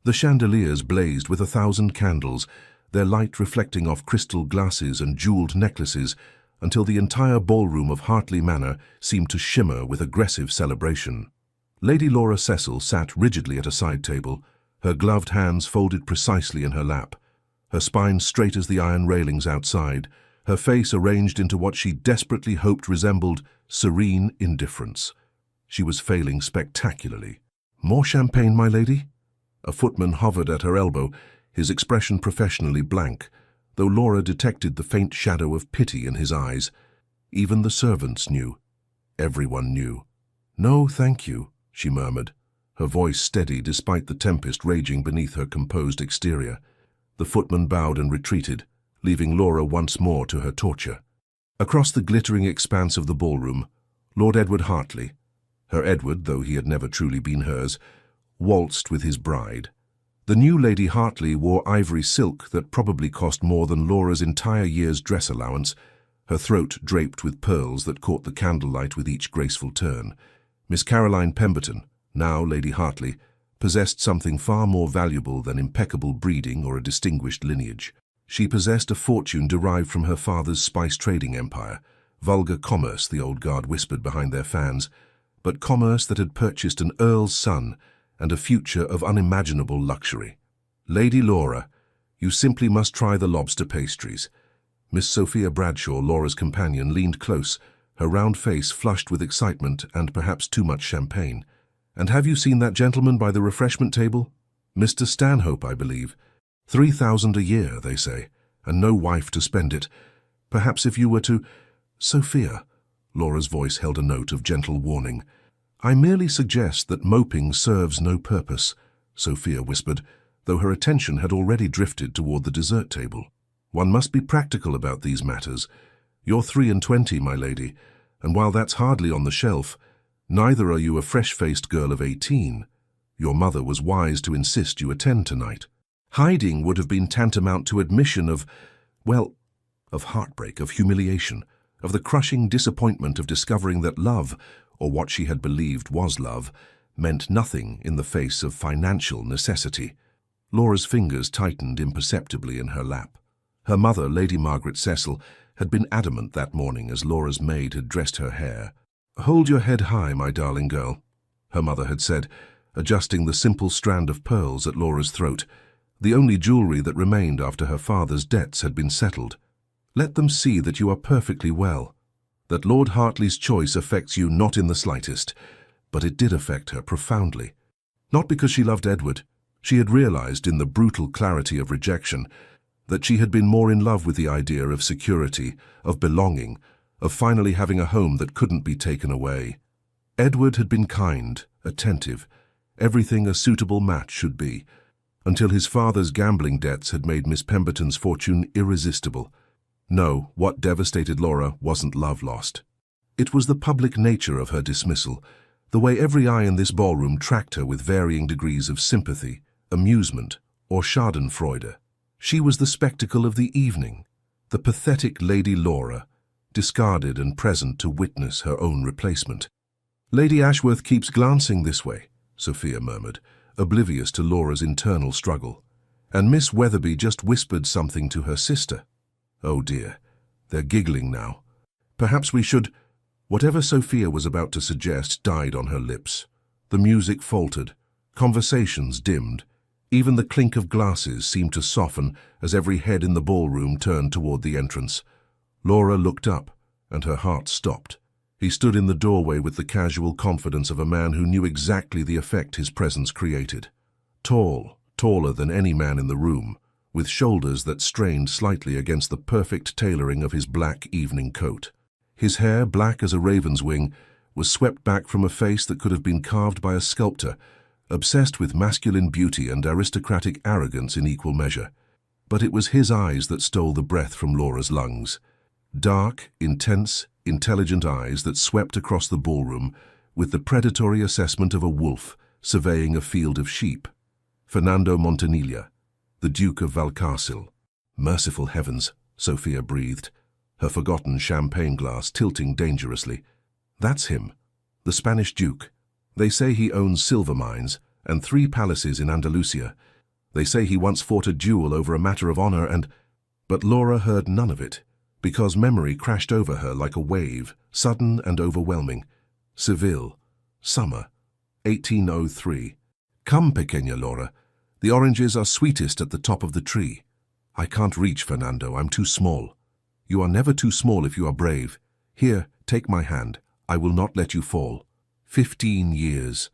The chandeliers blazed with 1,000 candles, their light reflecting off crystal glasses and jeweled necklaces, until the entire ballroom of Hartley Manor seemed to shimmer with aggressive celebration. Lady Laura Cecil sat rigidly at a side table, her gloved hands folded precisely in her lap, her spine straight as the iron railings outside, her face arranged into what she desperately hoped resembled serene indifference. She was failing spectacularly. "More champagne, my lady?" A footman hovered at her elbow, his expression professionally blank, though Laura detected the faint shadow of pity in his eyes. Even the servants knew. Everyone knew. "No, thank you," she murmured, her voice steady despite the tempest raging beneath her composed exterior. The footman bowed and retreated, leaving Laura once more to her torture. Across the glittering expanse of the ballroom, Lord Edward Hartley, her Edward though he had never truly been hers, waltzed with his bride. The new Lady Hartley wore ivory silk that probably cost more than Laura's entire year's dress allowance, her throat draped with pearls that caught the candlelight with each graceful turn. Miss Caroline Pemberton, now Lady Hartley, possessed something far more valuable than impeccable breeding or a distinguished lineage. She possessed a fortune derived from her father's spice trading empire, vulgar commerce, the old guard whispered behind their fans, but commerce that had purchased an earl's son and a future of unimaginable luxury. "Lady Laura, you simply must try the lobster pastries." Miss Sophia Bradshaw, Laura's companion, leaned close, her round face flushed with excitement and perhaps too much champagne. "And have you seen that gentleman by the refreshment table? Mr. Stanhope, I believe. 3,000 a year, they say, and no wife to spend it. Perhaps if you were to—" "Sophia," Laura's voice held a note of gentle warning. "I merely suggest that moping serves no purpose," Sophia whispered, though her attention had already drifted toward the dessert table. "One must be practical about these matters. You're 23, my lady, and while that's hardly on the shelf, neither are you a fresh-faced girl of 18. Your mother was wise to insist you attend tonight. Hiding would have been tantamount to admission of, well, of heartbreak, of humiliation, of the crushing disappointment of discovering that love, or what she had believed was love, meant nothing in the face of financial necessity." Laura's fingers tightened imperceptibly in her lap. Her mother, Lady Margaret Cecil, had been adamant that morning as Laura's maid had dressed her hair. "Hold your head high, my darling girl," her mother had said, adjusting the simple strand of pearls at Laura's throat, the only jewelry that remained after her father's debts had been settled. "Let them see that you are perfectly well, that Lord Hartley's choice affects you not in the slightest, but it did affect her profoundly. Not because she loved Edward. She had realized in the brutal clarity of rejection that she had been more in love with the idea of security, of belonging, of finally having a home that couldn't be taken away. Edward had been kind, attentive, everything a suitable match should be, until his father's gambling debts had made Miss Pemberton's fortune irresistible. No, what devastated Laura wasn't love lost. It was the public nature of her dismissal, the way every eye in this ballroom tracked her with varying degrees of sympathy, amusement, or schadenfreude. She was the spectacle of the evening, the pathetic Lady Laura, discarded and present to witness her own replacement. "Lady Ashworth keeps glancing this way," Sophia murmured, oblivious to Laura's internal struggle. "And Miss Weatherby just whispered something to her sister. Oh dear, they're giggling now. Perhaps we should—" Whatever Sophia was about to suggest died on her lips. The music faltered, conversations dimmed. Even the clink of glasses seemed to soften as every head in the ballroom turned toward the entrance. Laura looked up, and her heart stopped. He stood in the doorway with the casual confidence of a man who knew exactly the effect his presence created. Tall, taller than any man in the room, with shoulders that strained slightly against the perfect tailoring of his black evening coat. His hair, black as a raven's wing, was swept back from a face that could have been carved by a sculptor, obsessed with masculine beauty and aristocratic arrogance in equal measure. But it was his eyes that stole the breath from Laura's lungs. Dark, intense, intelligent eyes that swept across the ballroom with the predatory assessment of a wolf surveying a field of sheep. Fernando Montanilla, the Duke of Valcarcel. Merciful heavens, Sophia breathed, her forgotten champagne glass tilting dangerously. That's him, the Spanish Duke. They say he owns silver mines and 3 palaces in Andalusia, They say he once fought a duel over a matter of honor and... But Laura heard none of it, because memory crashed over her like a wave, sudden and overwhelming. Seville, summer, 1803. Come, pequeña Laura. The oranges are sweetest at the top of the tree. I can't reach, Fernando. I'm too small. You are never too small if you are brave. Here, take my hand. I will not let you fall. 15 years.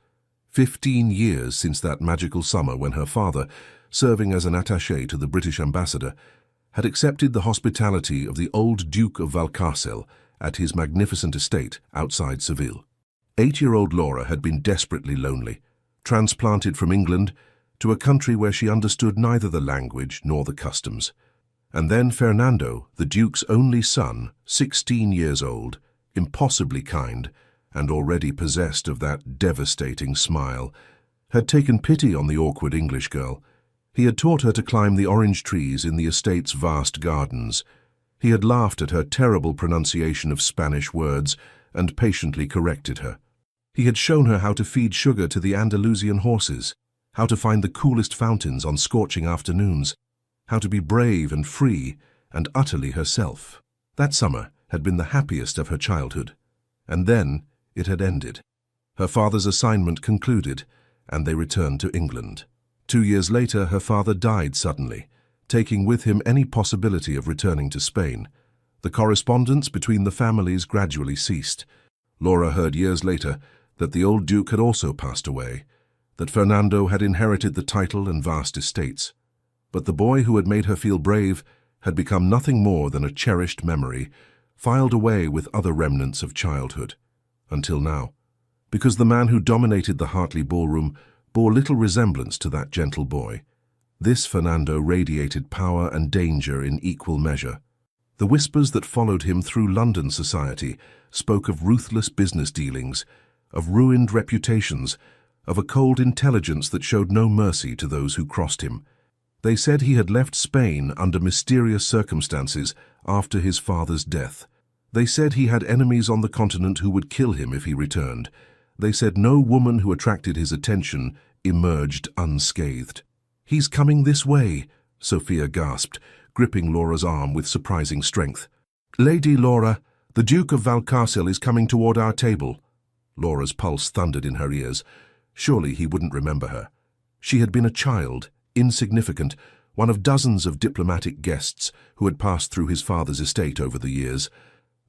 15 years since that magical summer when her father, serving as an attaché to the British ambassador, had accepted the hospitality of the old Duke of Valcarcel at his magnificent estate outside Seville. 8-year-old Laura had been desperately lonely, transplanted from England to a country where she understood neither the language nor the customs. And then Fernando, the Duke's only son, 16 years old, impossibly kind, and already possessed of that devastating smile, had taken pity on the awkward English girl. He had taught her to climb the orange trees in the estate's vast gardens. He had laughed at her terrible pronunciation of Spanish words and patiently corrected her. He had shown her how to feed sugar to the Andalusian horses, how to find the coolest fountains on scorching afternoons, how to be brave and free and utterly herself. That summer had been the happiest of her childhood. And then it had ended. Her father's assignment concluded, and they returned to England. 2 years later, her father died suddenly, taking with him any possibility of returning to Spain. The correspondence between the families gradually ceased. Laura heard years later that the old Duke had also passed away, that Fernando had inherited the title and vast estates. But the boy who had made her feel brave had become nothing more than a cherished memory, filed away with other remnants of childhood. Until now, because the man who dominated the Hartley ballroom bore little resemblance to that gentle boy. This Fernando radiated power and danger in equal measure. The whispers that followed him through London society spoke of ruthless business dealings, of ruined reputations, of a cold intelligence that showed no mercy to those who crossed him. They said he had left Spain under mysterious circumstances after his father's death. They said he had enemies on the continent who would kill him if he returned. They said no woman who attracted his attention emerged unscathed. "He's coming this way," Sophia gasped, gripping Laura's arm with surprising strength. "Lady Laura, the Duke of Valcarcel is coming toward our table." Laura's pulse thundered in her ears. Surely he wouldn't remember her. She had been a child, insignificant, one of dozens of diplomatic guests who had passed through his father's estate over the years.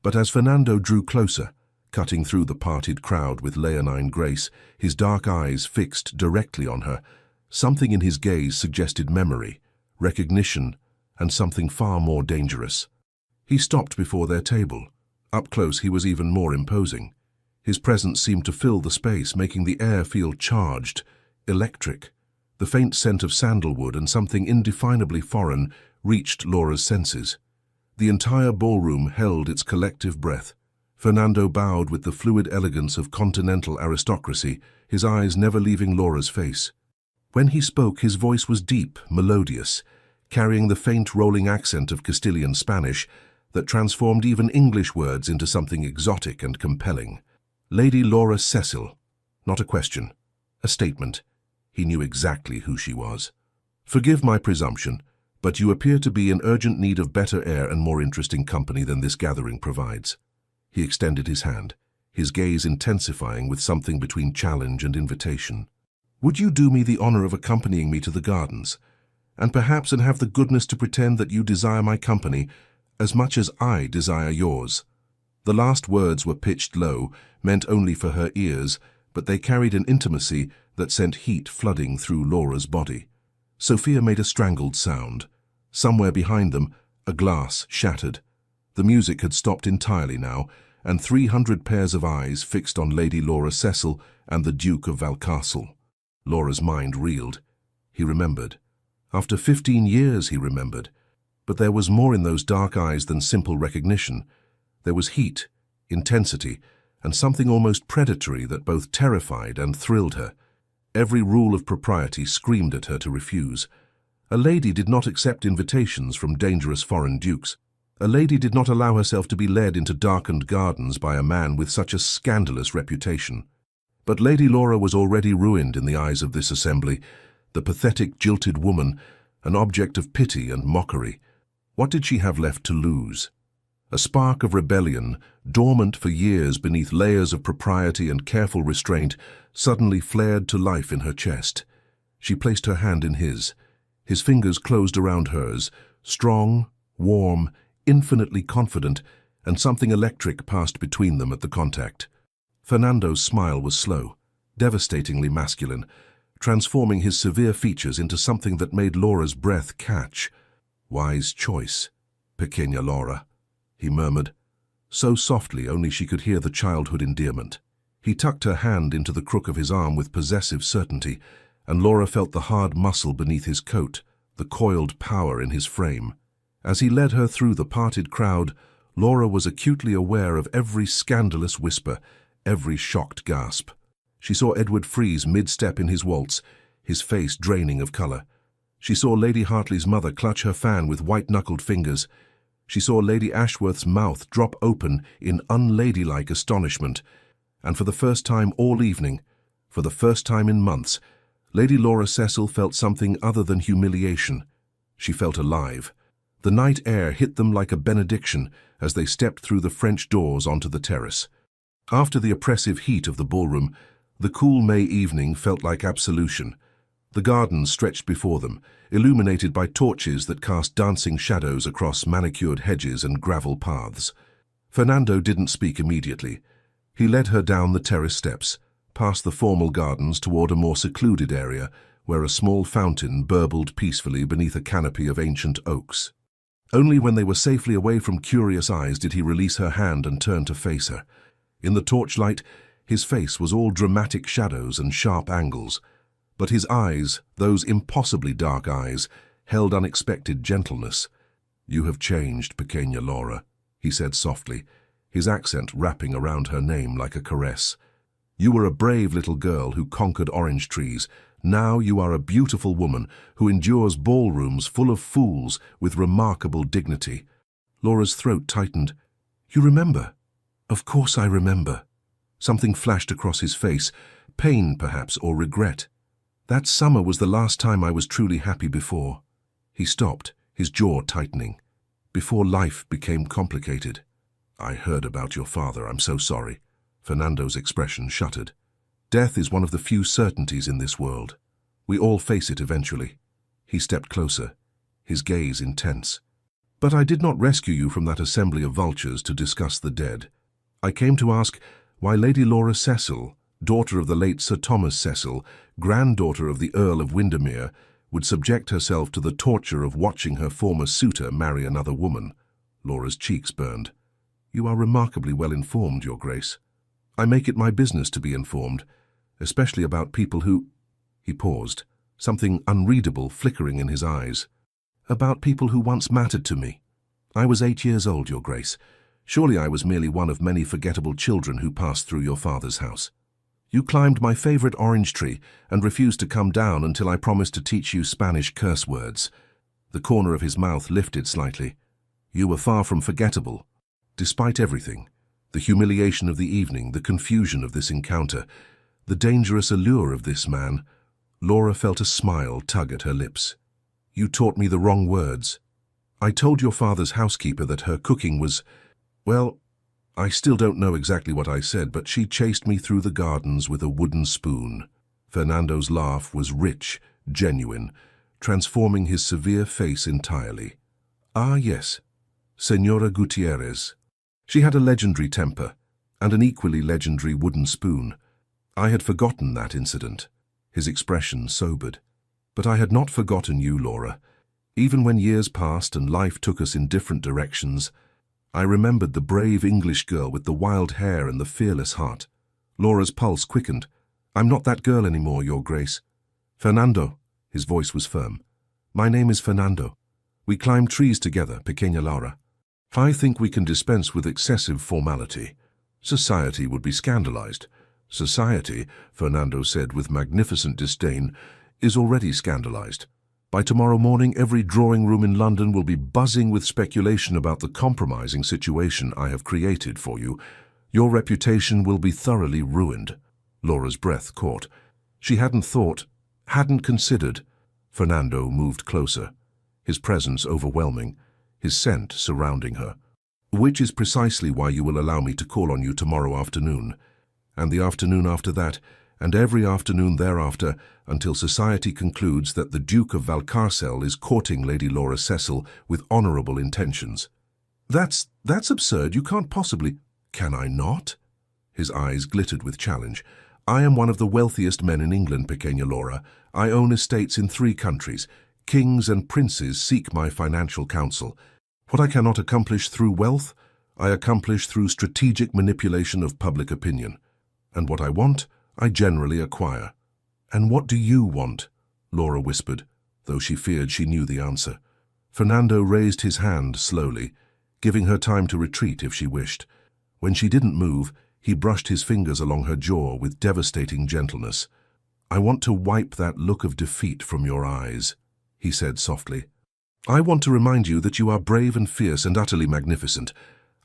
But as Fernando drew closer, cutting through the parted crowd with leonine grace, his dark eyes fixed directly on her, something in his gaze suggested memory, recognition, and something far more dangerous. He stopped before their table. Up close he was even more imposing. His presence seemed to fill the space, making the air feel charged, electric. The faint scent of sandalwood and something indefinably foreign reached Laura's senses. The entire ballroom held its collective breath. Fernando bowed with the fluid elegance of continental aristocracy, his eyes never leaving Laura's face. When he spoke, his voice was deep, melodious, carrying the faint rolling accent of Castilian Spanish that transformed even English words into something exotic and compelling. Lady Laura Cecil. Not a question, a statement. He knew exactly who she was. "Forgive my presumption, but you appear to be in urgent need of better air and more interesting company than this gathering provides." He extended his hand, his gaze intensifying with something between challenge and invitation. "Would you do me the honor of accompanying me to the gardens, and have the goodness to pretend that you desire my company as much as I desire yours?" The last words were pitched low, meant only for her ears, but they carried an intimacy that sent heat flooding through Laura's body. Sophia made a strangled sound. Somewhere behind them, a glass shattered. The music had stopped entirely now, and 300 pairs of eyes fixed on Lady Laura Cecil and the Duke of Valcarcel. Laura's mind reeled. He remembered. After 15 years he remembered. But there was more in those dark eyes than simple recognition. There was heat, intensity, and something almost predatory that both terrified and thrilled her. Every rule of propriety screamed at her to refuse. A lady did not accept invitations from dangerous foreign dukes. A lady did not allow herself to be led into darkened gardens by a man with such a scandalous reputation. But Lady Laura was already ruined in the eyes of this assembly. The pathetic, jilted woman, an object of pity and mockery. What did she have left to lose? A spark of rebellion, dormant for years beneath layers of propriety and careful restraint, suddenly flared to life in her chest. She placed her hand in his. His fingers closed around hers, strong, warm, infinitely confident, and something electric passed between them at the contact. Fernando's smile was slow, devastatingly masculine, transforming his severe features into something that made Laura's breath catch. "Wise choice, pequeña Laura," he murmured, so softly only she could hear the childhood endearment. He tucked her hand into the crook of his arm with possessive certainty, and Laura felt the hard muscle beneath his coat, the coiled power in his frame. As he led her through the parted crowd, Laura was acutely aware of every scandalous whisper, every shocked gasp. She saw Edward freeze mid-step in his waltz, his face draining of colour. She saw Lady Hartley's mother clutch her fan with white-knuckled fingers. She saw Lady Ashworth's mouth drop open in unladylike astonishment. And for the first time all evening, for the first time in months, Lady Laura Cecil felt something other than humiliation. She felt alive. The night air hit them like a benediction as they stepped through the French doors onto the terrace. After the oppressive heat of the ballroom, the cool May evening felt like absolution. The gardens stretched before them, illuminated by torches that cast dancing shadows across manicured hedges and gravel paths. Fernando didn't speak immediately. He led her down the terrace steps, past the formal gardens toward a more secluded area where a small fountain burbled peacefully beneath a canopy of ancient oaks. Only when they were safely away from curious eyes did he release her hand and turn to face her. In the torchlight, his face was all dramatic shadows and sharp angles, but his eyes, those impossibly dark eyes, held unexpected gentleness. "You have changed, pequeña Laura," he said softly, his accent wrapping around her name like a caress. "You were a brave little girl who conquered orange trees. Now you are a beautiful woman who endures ballrooms full of fools with remarkable dignity." Laura's throat tightened. "You remember?" "Of course I remember." Something flashed across his face, pain perhaps, or regret. "That summer was the last time I was truly happy before." He stopped, his jaw tightening. "Before life became complicated." "I heard about your father, I'm so sorry." Fernando's expression shuttered. "Death is one of the few certainties in this world. We all face it eventually." He stepped closer, his gaze intense. "But I did not rescue you from that assembly of vultures to discuss the dead. I came to ask why Lady Laura Cecil, daughter of the late Sir Thomas Cecil, granddaughter of the Earl of Windermere, would subject herself to the torture of watching her former suitor marry another woman." Laura's cheeks burned. "You are remarkably well informed, Your Grace. I make it my business to be informed, especially about people who—" He paused, something unreadable flickering in his eyes. "About people who once mattered to me. I was 8 years old, Your Grace. Surely I was merely one of many forgettable children who passed through your father's house. You climbed my favorite orange tree and refused to come down until I promised to teach you Spanish curse words." The corner of his mouth lifted slightly. "You were far from forgettable. Despite everything, the humiliation of the evening, the confusion of this encounter, the dangerous allure of this man," Laura felt a smile tug at her lips. "You taught me the wrong words. I told your father's housekeeper that her cooking was, well, I still don't know exactly what I said, but she chased me through the gardens with a wooden spoon." Fernando's laugh was rich, genuine, transforming his severe face entirely. "Ah, yes, Señora Gutierrez. She had a legendary temper, and an equally legendary wooden spoon. I had forgotten that incident." His expression sobered. "But I had not forgotten you, Laura. Even when years passed and life took us in different directions, I remembered the brave English girl with the wild hair and the fearless heart." Laura's pulse quickened. "I'm not that girl anymore, Your Grace." "Fernando," his voice was firm. "My name is Fernando. We climb trees together, pequeña Laura. I think we can dispense with excessive formality. Society would be scandalized." "Society," Fernando said with magnificent disdain, "is already scandalized. By tomorrow morning, every drawing room in London will be buzzing with speculation about the compromising situation I have created for you. Your reputation will be thoroughly ruined." Laura's breath caught. She hadn't thought, Hadn't considered. Fernando moved closer, his presence overwhelming, his scent surrounding her. Which is precisely why you will allow me to call on you tomorrow afternoon, and the afternoon after that, and every afternoon thereafter, until society concludes that the Duke of Valcarcel is courting Lady Laura Cecil with honourable intentions. That's absurd. You can't possibly— Can I not? His eyes glittered with challenge. I am one of the wealthiest men in England, Pequeña Laura. I own estates in 3 countries. Kings and princes seek my financial counsel. What I cannot accomplish through wealth, I accomplish through strategic manipulation of public opinion. And what I want, I generally acquire. And what do you want? Laura whispered, though she feared she knew the answer. Fernando raised his hand slowly, giving her time to retreat if she wished. When she didn't move, he brushed his fingers along her jaw with devastating gentleness. I want to wipe that look of defeat from your eyes, he said softly. I want to remind you that you are brave and fierce and utterly magnificent.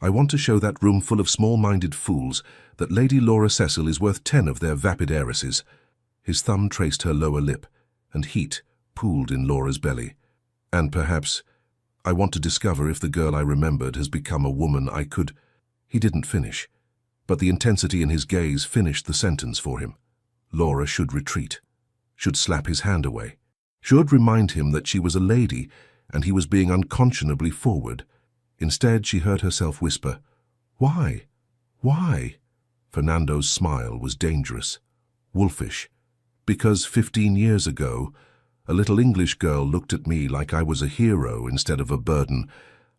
I want to show that room full of small-minded fools that Lady Laura Cecil is worth 10 of their vapid heiresses. His thumb traced her lower lip, and heat pooled in Laura's belly. And perhaps, I want to discover if the girl I remembered has become a woman I could— He didn't finish, but the intensity in his gaze finished the sentence for him. Laura should retreat, should slap his hand away, should remind him that she was a lady and he was being unconscionably forward. Instead, she heard herself whisper, "Why? Why?" Fernando's smile was dangerous, wolfish, because 15 years ago, a little English girl looked at me like I was a hero instead of a burden,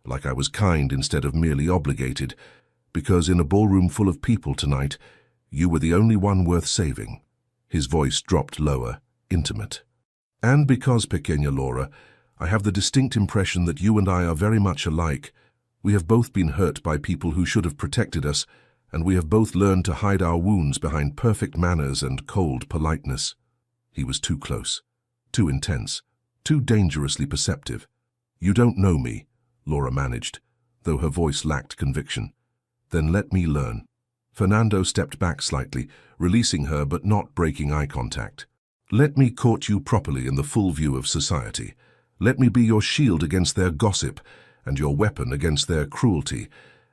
like I was kind instead of merely obligated, because in a ballroom full of people tonight, you were the only one worth saving. His voice dropped lower, intimate. And because, Pequeña Laura, I have the distinct impression that you and I are very much alike. We have both been hurt by people who should have protected us, and we have both learned to hide our wounds behind perfect manners and cold politeness. He was too close, too intense, too dangerously perceptive. You don't know me, Laura managed, though her voice lacked conviction. Then let me learn. Fernando stepped back slightly, releasing her but not breaking eye contact. Let me court you properly in the full view of society. Let me be your shield against their gossip and your weapon against their cruelty.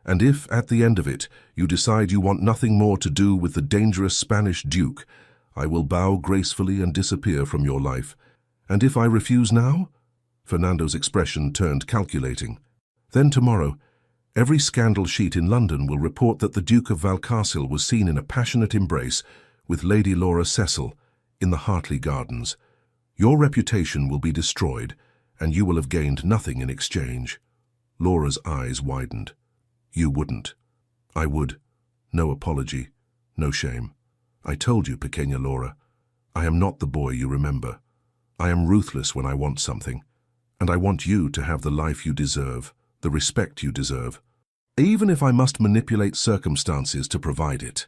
And if, at the end of it, you decide you want nothing more to do with the dangerous Spanish Duke, I will bow gracefully and disappear from your life. And if I refuse now? Fernando's expression turned calculating. Then tomorrow, every scandal sheet in London will report that the Duke of Valcarcel was seen in a passionate embrace with Lady Laura Cecil in the Hartley Gardens. Your reputation will be destroyed, and you will have gained nothing in exchange. Laura's eyes widened. You wouldn't. I would. No apology, no shame. I told you, Pequeña Laura, I am not the boy you remember. I am ruthless when I want something, and I want you to have the life you deserve, the respect you deserve, even if I must manipulate circumstances to provide it.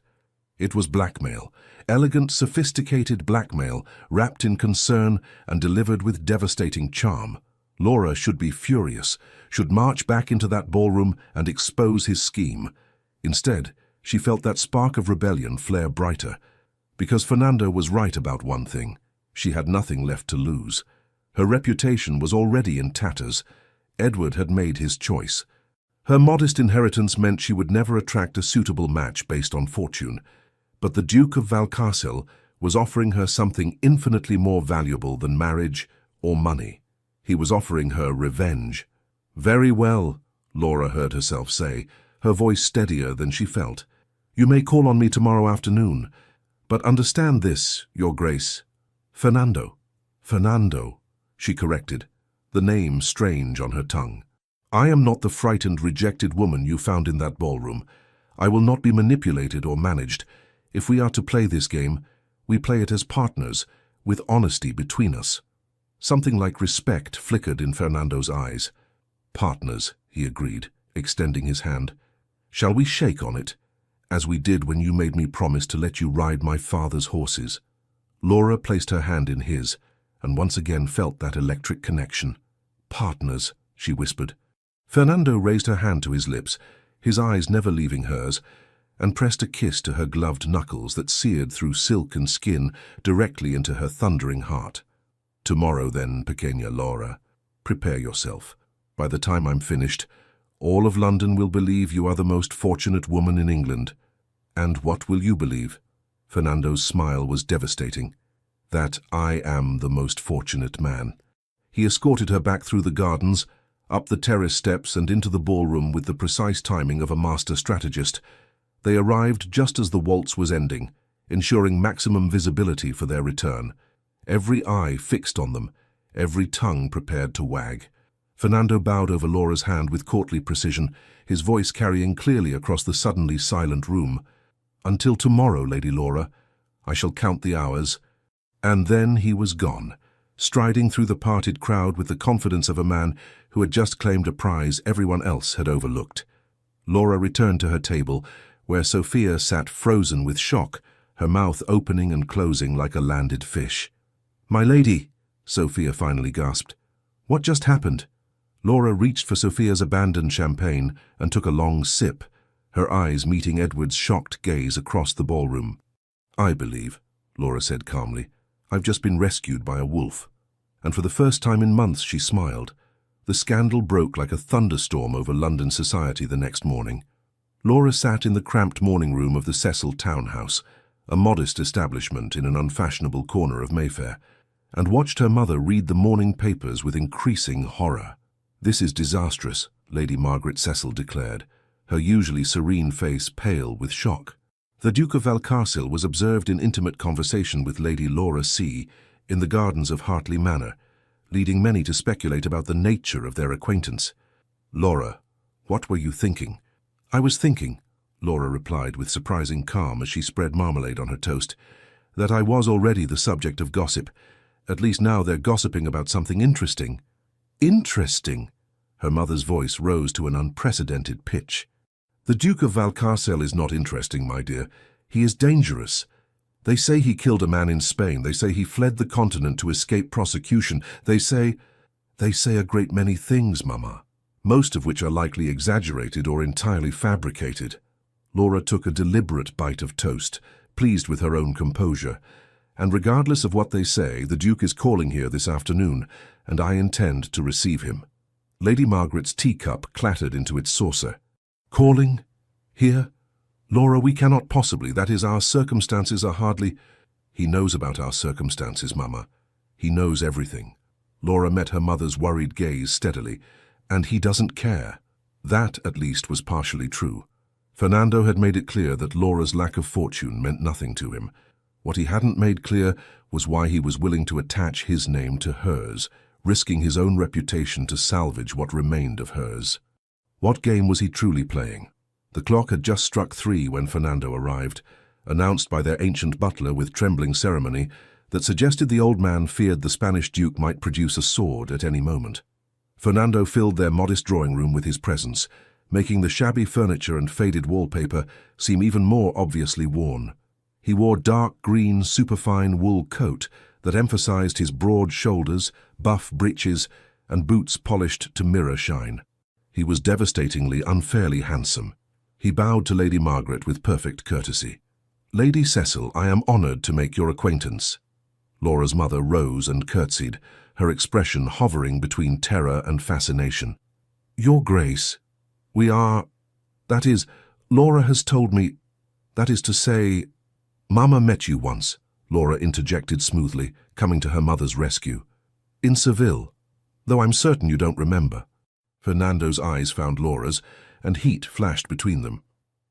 It was blackmail, elegant, sophisticated blackmail, wrapped in concern and delivered with devastating charm. Laura should be furious, should march back into that ballroom and expose his scheme. Instead, she felt that spark of rebellion flare brighter. Because Fernando was right about one thing, she had nothing left to lose. Her reputation was already in tatters. Edward had made his choice. Her modest inheritance meant she would never attract a suitable match based on fortune. But the Duke of Valcarcel was offering her something infinitely more valuable than marriage or money. He was offering her revenge. Very well, Laura heard herself say, her voice steadier than she felt. You may call on me tomorrow afternoon, but understand this, Your Grace. Fernando, she corrected, the name strange on her tongue. I am not the frightened, rejected woman you found in that ballroom. I will not be manipulated or managed. If we are to play this game, we play it as partners, with honesty between us. Something like respect flickered in Fernando's eyes. Partners, he agreed, extending his hand. Shall we shake on it, as we did when you made me promise to let you ride my father's horses? Laura placed her hand in his, and once again felt that electric connection. Partners, she whispered. Fernando raised her hand to his lips, his eyes never leaving hers, and pressed a kiss to her gloved knuckles that seared through silk and skin directly into her thundering heart. "Tomorrow then, pequeña Laura. Prepare yourself. By the time I'm finished, all of London will believe you are the most fortunate woman in England. And what will you believe?" Fernando's smile was devastating. "That I am the most fortunate man." He escorted her back through the gardens, up the terrace steps and into the ballroom with the precise timing of a master strategist. They arrived just as the waltz was ending, ensuring maximum visibility for their return. Every eye fixed on them, every tongue prepared to wag. Fernando bowed over Laura's hand with courtly precision, his voice carrying clearly across the suddenly silent room. "Until tomorrow, Lady Laura. I shall count the hours." And then he was gone, striding through the parted crowd with the confidence of a man who had just claimed a prize everyone else had overlooked. Laura returned to her table, where Sophia sat frozen with shock, her mouth opening and closing like a landed fish. "My lady," Sophia finally gasped. "What just happened?" Laura reached for Sophia's abandoned champagne and took a long sip, her eyes meeting Edward's shocked gaze across the ballroom. "I believe," Laura said calmly. "I've just been rescued by a wolf." And for the first time in months she smiled. The scandal broke like a thunderstorm over London society the next morning. Laura sat in the cramped morning room of the Cecil townhouse, a modest establishment in an unfashionable corner of Mayfair, and watched her mother read the morning papers with increasing horror. "This is disastrous," Lady Margaret Cecil declared, her usually serene face pale with shock. The Duke of Valcarcel was observed in intimate conversation with Lady Laura C. in the gardens of Hartley Manor, leading many to speculate about the nature of their acquaintance. "Laura, what were you thinking?" "I was thinking," Laura replied with surprising calm as she spread marmalade on her toast, "that I was already the subject of gossip. At least now they're gossiping about something interesting." "Interesting?" Her mother's voice rose to an unprecedented pitch. "The Duke of Valcarcel is not interesting, my dear. He is dangerous. They say he killed a man in Spain. They say he fled the continent to escape prosecution. They say a great many things, Mama, most of which are likely exaggerated or entirely fabricated." Laura took a deliberate bite of toast, pleased with her own composure. "And regardless of what they say, the Duke is calling here this afternoon, and I intend to receive him." Lady Margaret's teacup clattered into its saucer. "Calling? Here? Laura, we cannot possibly. That is, our circumstances are hardly—" "He knows about our circumstances, Mama. He knows everything." Laura met her mother's worried gaze steadily. "And he doesn't care." That, at least, was partially true. Fernando had made it clear that Laura's lack of fortune meant nothing to him. What he hadn't made clear was why he was willing to attach his name to hers, risking his own reputation to salvage what remained of hers. What game was he truly playing? The clock had just struck 3 when Fernando arrived, announced by their ancient butler with trembling ceremony that suggested the old man feared the Spanish Duke might produce a sword at any moment. Fernando filled their modest drawing room with his presence, making the shabby furniture and faded wallpaper seem even more obviously worn. He wore dark green superfine wool coat that emphasized his broad shoulders, buff breeches, and boots polished to mirror shine. He was devastatingly, unfairly handsome. He bowed to Lady Margaret with perfect courtesy. "Lady Cecil, I am honored to make your acquaintance." Laura's mother rose and curtsied, her expression hovering between terror and fascination. "Your Grace, we are— that is, Laura has told me— that is to say—" "Mama met you once," Laura interjected smoothly, coming to her mother's rescue. "In Seville, though I'm certain you don't remember." Fernando's eyes found Laura's, and heat flashed between them.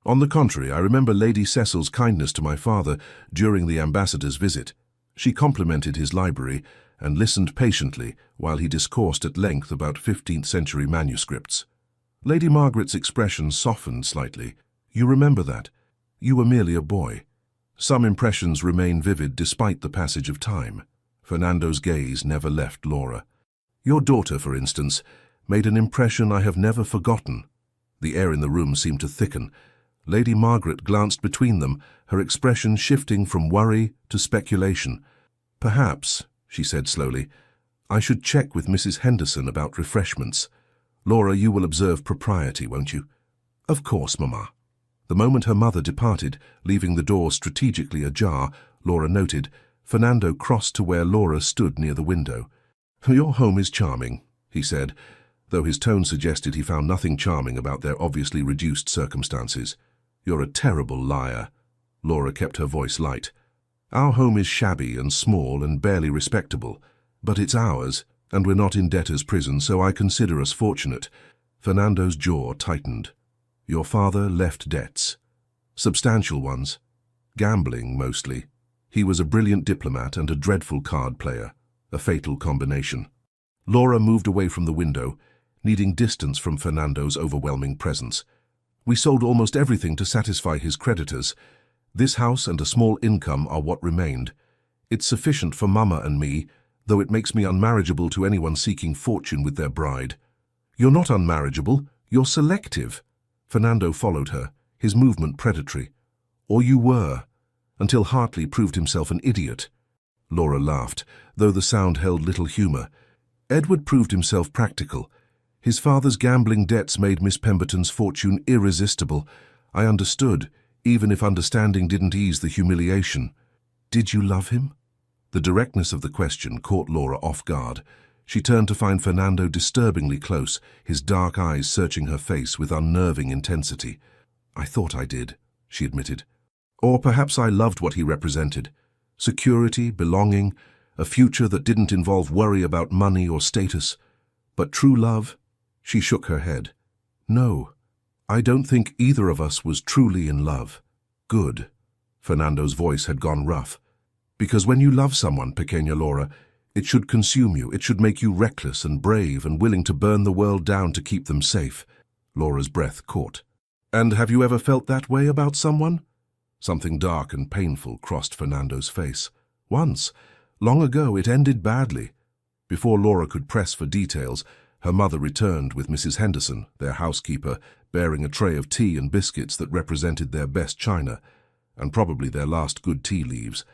"On the contrary, I remember Lady Cecil's kindness to my father during the ambassador's visit. She complimented his library and listened patiently while he discoursed at length about 15th-century manuscripts." Lady Margaret's expression softened slightly. "You remember that? You were merely a boy. Some impressions remain vivid despite the passage of time." Fernando's gaze never left Laura. "Your daughter, for instance, made an impression I have never forgotten." The air in the room seemed to thicken. Lady Margaret glanced between them, her expression shifting from worry to speculation. "Perhaps," she said slowly, "I should check with Mrs. Henderson about refreshments. Laura, you will observe propriety, won't you?" "Of course, Mamma." The moment her mother departed, leaving the door strategically ajar, Laura noted, Fernando crossed to where Laura stood near the window. "Your home is charming," he said, though his tone suggested he found nothing charming about their obviously reduced circumstances. "You're a terrible liar." Laura kept her voice light. "Our home is shabby and small and barely respectable, but it's ours, and we're not in debtor's prison, so I consider us fortunate." Fernando's jaw tightened. "Your father left debts. Substantial ones. Gambling, mostly. He was a brilliant diplomat and a dreadful card player. A fatal combination." Laura moved away from the window, needing distance from Fernando's overwhelming presence. "We sold almost everything to satisfy his creditors. This house and a small income are what remained. It's sufficient for Mama and me, though it makes me unmarriageable to anyone seeking fortune with their bride." "You're not unmarriageable, you're selective." Fernando followed her, his movement predatory. "Or you were, until Hartley proved himself an idiot." Laura laughed, though the sound held little humor. "Edward proved himself practical. His father's gambling debts made Miss Pemberton's fortune irresistible. I understood, even if understanding didn't ease the humiliation." "Did you love him?" The directness of the question caught Laura off guard. She turned to find Fernando disturbingly close, his dark eyes searching her face with unnerving intensity. "I thought I did," she admitted. "Or perhaps I loved what he represented. Security, belonging, a future that didn't involve worry about money or status. But true love?" She shook her head. "No, I don't think either of us was truly in love." "Good." Fernando's voice had gone rough. "Because when you love someone, Pequeña Laura, it should consume you. It should make you reckless and brave and willing to burn the world down to keep them safe." Laura's breath caught. "And have you ever felt that way about someone?" Something dark and painful crossed Fernando's face. "Once. Long ago, it ended badly." Before Laura could press for details, her mother returned with Mrs. Henderson, their housekeeper, bearing a tray of tea and biscuits that represented their best china, and probably their last good tea leaves.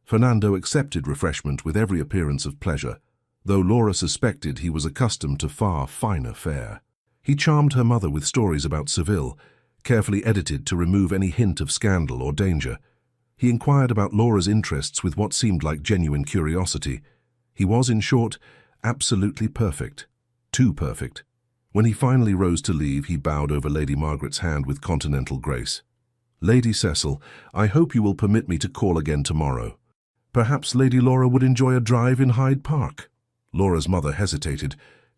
Fernando accepted refreshment with every appearance of pleasure, though Laura suspected he was accustomed to far finer fare. He charmed her mother with stories about Seville, carefully edited to remove any hint of scandal or danger. He inquired about Laura's interests with what seemed like genuine curiosity. He was, in short, absolutely perfect. Too perfect. When he finally rose to leave, he bowed over Lady Margaret's hand with continental grace. "Lady Cecil, I hope you will permit me to call again tomorrow. Perhaps Lady Laura would enjoy a drive in Hyde Park." Laura's mother hesitated,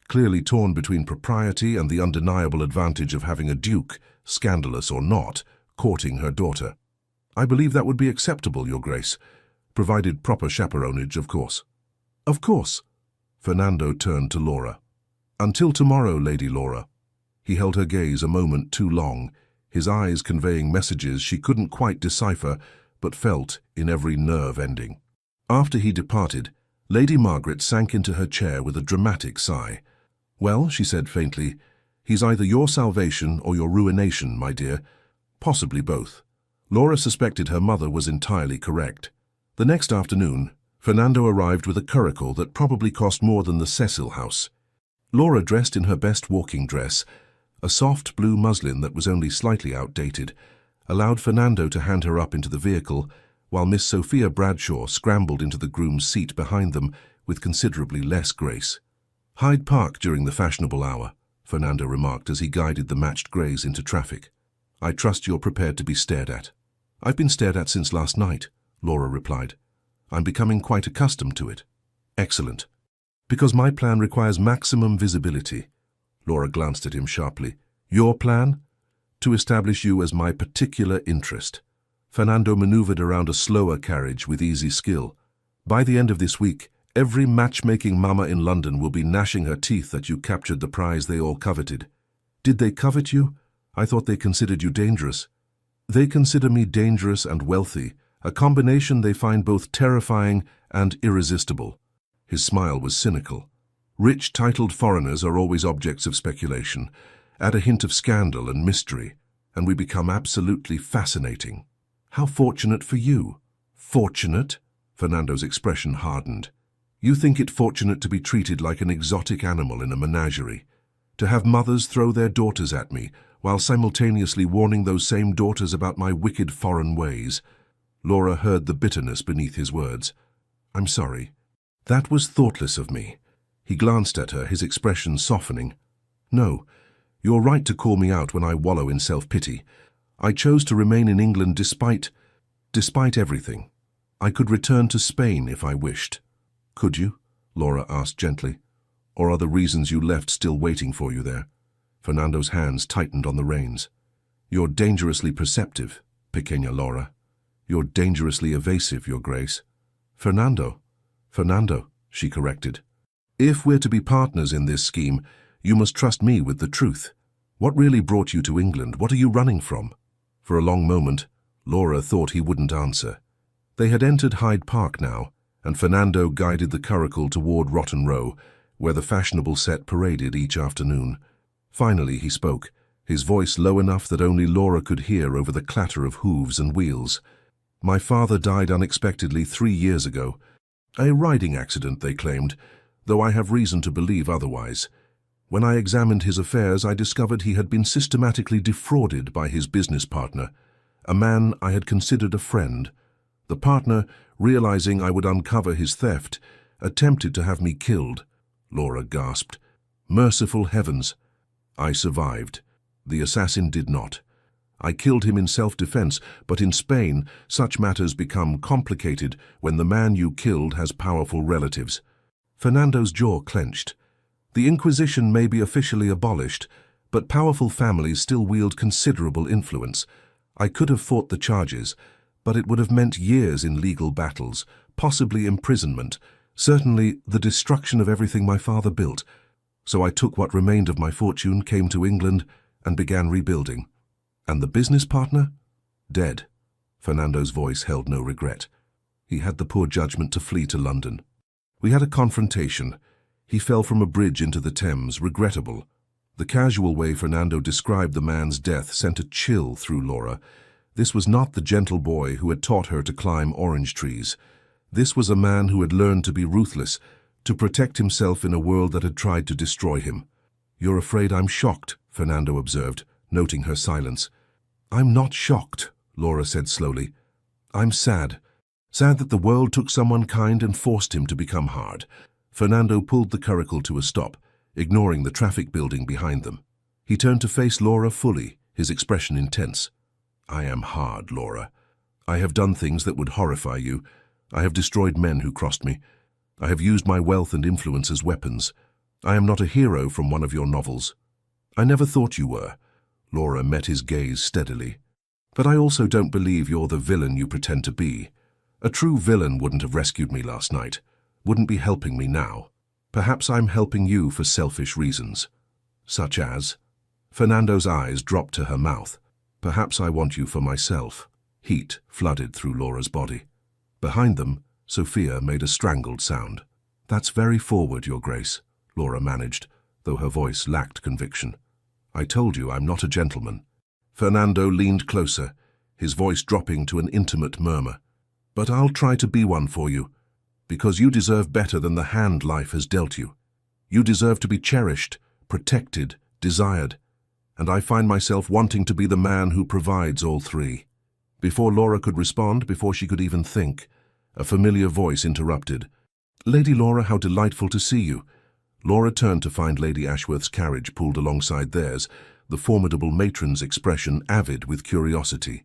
clearly torn between propriety and the undeniable advantage of having a duke, scandalous or not, courting her daughter. "I believe that would be acceptable, Your Grace, provided proper chaperonage, of course." "Of course." Fernando turned to Laura. "Until tomorrow, Lady Laura." He held her gaze a moment too long, his eyes conveying messages she couldn't quite decipher, but felt in every nerve ending. After he departed, Lady Margaret sank into her chair with a dramatic sigh. "Well," she said faintly, "he's either your salvation or your ruination, my dear. Possibly both." Laura suspected her mother was entirely correct. The next afternoon, Fernando arrived with a curricle that probably cost more than the Cecil house. Laura, dressed in her best walking dress, a soft blue muslin that was only slightly outdated, allowed Fernando to hand her up into the vehicle, while Miss Sophia Bradshaw scrambled into the groom's seat behind them with considerably less grace. "Hyde Park during the fashionable hour," Fernando remarked as he guided the matched greys into traffic. "I trust you're prepared to be stared at." "I've been stared at since last night," Laura replied. "I'm becoming quite accustomed to it." "Excellent. Because my plan requires maximum visibility." Laura glanced at him sharply. "Your plan?" "To establish you as my particular interest." Fernando maneuvered around a slower carriage with easy skill. "By the end of this week, every matchmaking mama in London will be gnashing her teeth that you captured the prize they all coveted." "Did they covet you? I thought they considered you dangerous." "They consider me dangerous and wealthy, a combination they find both terrifying and irresistible." His smile was cynical. "Rich, titled foreigners are always objects of speculation. Add a hint of scandal and mystery, and we become absolutely fascinating." "How fortunate for you." "Fortunate?" Fernando's expression hardened. "You think it fortunate to be treated like an exotic animal in a menagerie, to have mothers throw their daughters at me, while simultaneously warning those same daughters about my wicked foreign ways. Laura heard the bitterness beneath his words. I'm sorry. That was thoughtless of me. He glanced at her, his expression softening. No, you're right to call me out when I wallow in self-pity. I chose to remain in England despite everything. I could return to Spain if I wished. Could you? Laura asked gently. Or are the reasons you left still waiting for you there? Fernando's hands tightened on the reins. You're dangerously perceptive, Pequeña Laura. You're dangerously evasive, Your Grace. Fernando, she corrected. If we're to be partners in this scheme, you must trust me with the truth. What really brought you to England? What are you running from? For a long moment, Laura thought he wouldn't answer. They had entered Hyde Park now, and Fernando guided the curricle toward Rotten Row, where the fashionable set paraded each afternoon. Finally he spoke, his voice low enough that only Laura could hear over the clatter of hooves and wheels. My father died unexpectedly 3 years ago. A riding accident, they claimed, though I have reason to believe otherwise. When I examined his affairs, I discovered he had been systematically defrauded by his business partner, a man I had considered a friend. The partner, realizing I would uncover his theft, attempted to have me killed. Laura gasped. Merciful heavens! I survived. The assassin did not. I killed him in self-defense, but in Spain, such matters become complicated when the man you killed has powerful relatives. Fernando's jaw clenched. The Inquisition may be officially abolished, but powerful families still wield considerable influence. I could have fought the charges, but it would have meant years in legal battles, possibly imprisonment, certainly the destruction of everything my father built. So I took what remained of my fortune, came to England, and began rebuilding. And the business partner? Dead. Fernando's voice held no regret. He had the poor judgment to flee to London. We had a confrontation. He fell from a bridge into the Thames, regrettable. The casual way Fernando described the man's death sent a chill through Laura. This was not the gentle boy who had taught her to climb orange trees. This was a man who had learned to be ruthless, to protect himself in a world that had tried to destroy him. You're afraid I'm shocked, Fernando observed, noting her silence. I'm not shocked, Laura said slowly. I'm sad. Sad that the world took someone kind and forced him to become hard. Fernando pulled the curricle to a stop, ignoring the traffic building behind them. He turned to face Laura fully, his expression intense. I am hard, Laura. I have done things that would horrify you. I have destroyed men who crossed me. I have used my wealth and influence as weapons. I am not a hero from one of your novels. I never thought you were. Laura met his gaze steadily. But I also don't believe you're the villain you pretend to be. A true villain wouldn't have rescued me last night, wouldn't be helping me now. Perhaps I'm helping you for selfish reasons. Such as? Fernando's eyes dropped to her mouth. Perhaps I want you for myself. Heat flooded through Laura's body. Behind them, Sophia made a strangled sound. That's very forward, Your Grace, Laura managed, though her voice lacked conviction. I told you I'm not a gentleman. Fernando leaned closer, his voice dropping to an intimate murmur. But I'll try to be one for you, because you deserve better than the hand life has dealt you. You deserve to be cherished, protected, desired, and I find myself wanting to be the man who provides all three. Before Laura could respond, before she could even think, a familiar voice interrupted. Lady Laura, how delightful to see you. Laura turned to find Lady Ashworth's carriage pulled alongside theirs, the formidable matron's expression avid with curiosity.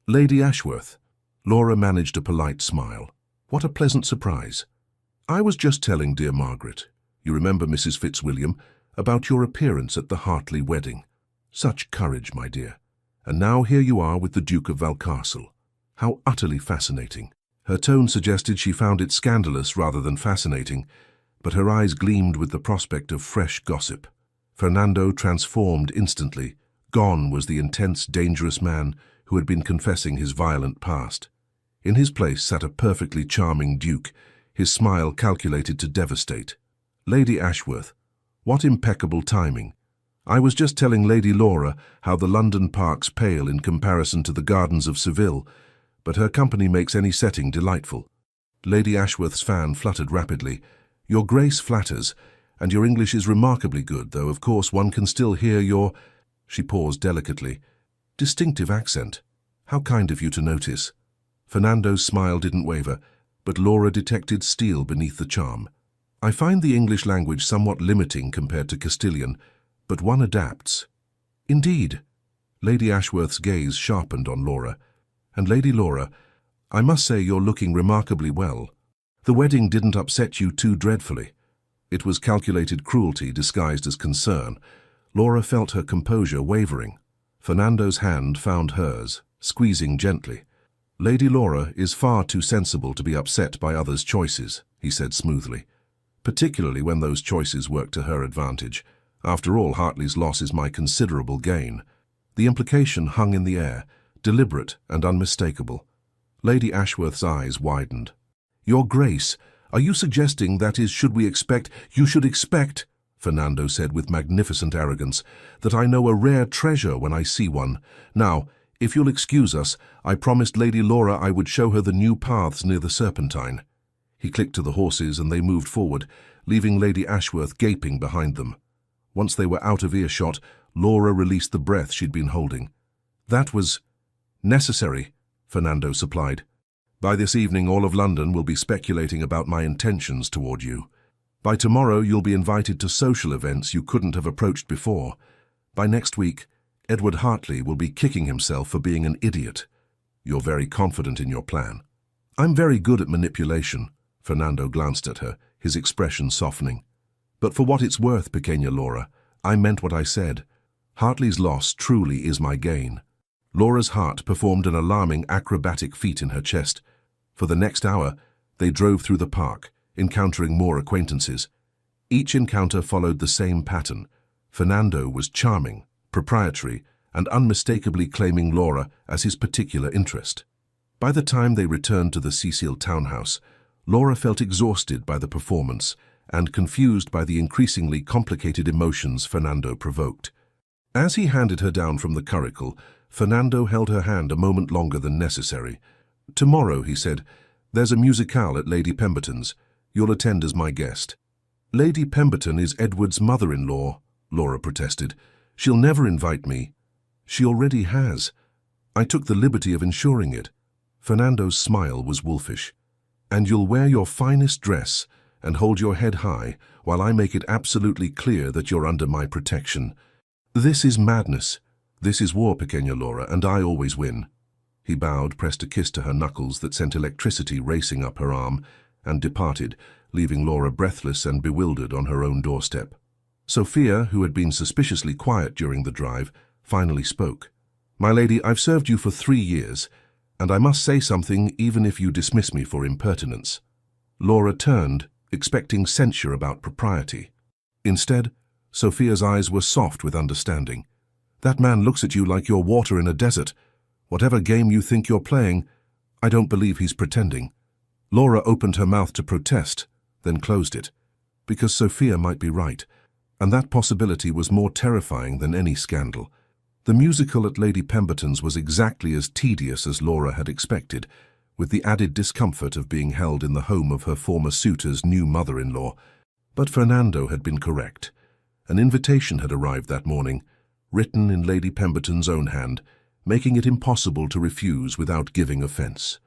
Lady Ashworth. Laura managed a polite smile. What a pleasant surprise. I was just telling dear Margaret, you remember Mrs. Fitzwilliam, about your appearance at the Hartley wedding. Such courage, my dear. And now here you are with the Duke of Valcastle. How utterly fascinating. Her tone suggested she found it scandalous rather than fascinating, but her eyes gleamed with the prospect of fresh gossip. Fernando transformed instantly. Gone was the intense, dangerous man who had been confessing his violent past. In his place sat a perfectly charming duke, his smile calculated to devastate. Lady Ashworth, what impeccable timing. I was just telling Lady Laura how the London parks pale in comparison to the gardens of Seville, but her company makes any setting delightful. Lady Ashworth's fan fluttered rapidly. Your Grace flatters, and your English is remarkably good, though of course one can still hear your... She paused delicately. Distinctive accent. How kind of you to notice. Fernando's smile didn't waver, but Laura detected steel beneath the charm. I find the English language somewhat limiting compared to Castilian, but one adapts. Indeed. Lady Ashworth's gaze sharpened on Laura. And Lady Laura, I must say you're looking remarkably well. The wedding didn't upset you too dreadfully. It was calculated cruelty disguised as concern. Laura felt her composure wavering. Fernando's hand found hers, squeezing gently. Lady Laura is far too sensible to be upset by others' choices, he said smoothly, particularly when those choices work to her advantage. After all, Hartley's loss is my considerable gain. The implication hung in the air, deliberate and unmistakable. Lady Ashworth's eyes widened. Your Grace, are you suggesting that is, you should expect, Fernando said with magnificent arrogance, that I know a rare treasure when I see one. Now, if you'll excuse us, I promised Lady Laura I would show her the new paths near the Serpentine. He clicked to the horses and they moved forward, leaving Lady Ashworth gaping behind them. Once they were out of earshot, Laura released the breath she'd been holding. That was necessary, Fernando supplied. By this evening all of London will be speculating about my intentions toward you. By tomorrow you'll be invited to social events you couldn't have approached before. By next week, Edward Hartley will be kicking himself for being an idiot. You're very confident in your plan. I'm very good at manipulation. Fernando glanced at her, his expression softening. But for what it's worth, Pequeña Laura, I meant what I said. Hartley's loss truly is my gain. Laura's heart performed an alarming acrobatic feat in her chest. For the next hour, they drove through the park, encountering more acquaintances. Each encounter followed the same pattern. Fernando was charming, proprietary, and unmistakably claiming Laura as his particular interest. By the time they returned to the Cecil townhouse, Laura felt exhausted by the performance and confused by the increasingly complicated emotions Fernando provoked. As he handed her down from the curricle, Fernando held her hand a moment longer than necessary. Tomorrow, he said, there's a musicale at Lady Pemberton's. You'll attend as my guest. Lady Pemberton is Edward's mother-in-law, Laura protested. She'll never invite me. She already has. I took the liberty of ensuring it. Fernando's smile was wolfish. And you'll wear your finest dress and hold your head high while I make it absolutely clear that you're under my protection. This is madness. This is war, Pequeña Laura, and I always win. He bowed, pressed a kiss to her knuckles that sent electricity racing up her arm, and departed, leaving Laura breathless and bewildered on her own doorstep. Sophia, who had been suspiciously quiet during the drive, finally spoke. My lady, I've served you for 3 years, and I must say something even if you dismiss me for impertinence. Laura turned, expecting censure about propriety. Instead, Sophia's eyes were soft with understanding. That man looks at you like you're water in a desert. Whatever game you think you're playing, I don't believe he's pretending. Laura opened her mouth to protest, then closed it, because Sophia might be right, and that possibility was more terrifying than any scandal. The musical at Lady Pemberton's was exactly as tedious as Laura had expected, with the added discomfort of being held in the home of her former suitor's new mother-in-law. But Fernando had been correct. An invitation had arrived that morning, written in Lady Pemberton's own hand, making it impossible to refuse without giving offence.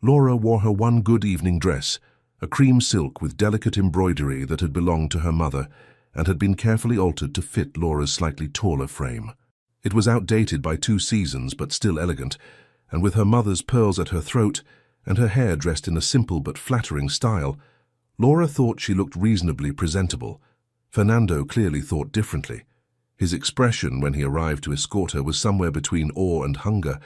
Laura wore her one good evening dress, a cream silk with delicate embroidery that had belonged to her mother and had been carefully altered to fit Laura's slightly taller frame. It was outdated by 2 seasons but still elegant, and with her mother's pearls at her throat and her hair dressed in a simple but flattering style, Laura thought she looked reasonably presentable. Fernando clearly thought differently. His expression when he arrived to escort her was somewhere between awe and hunger,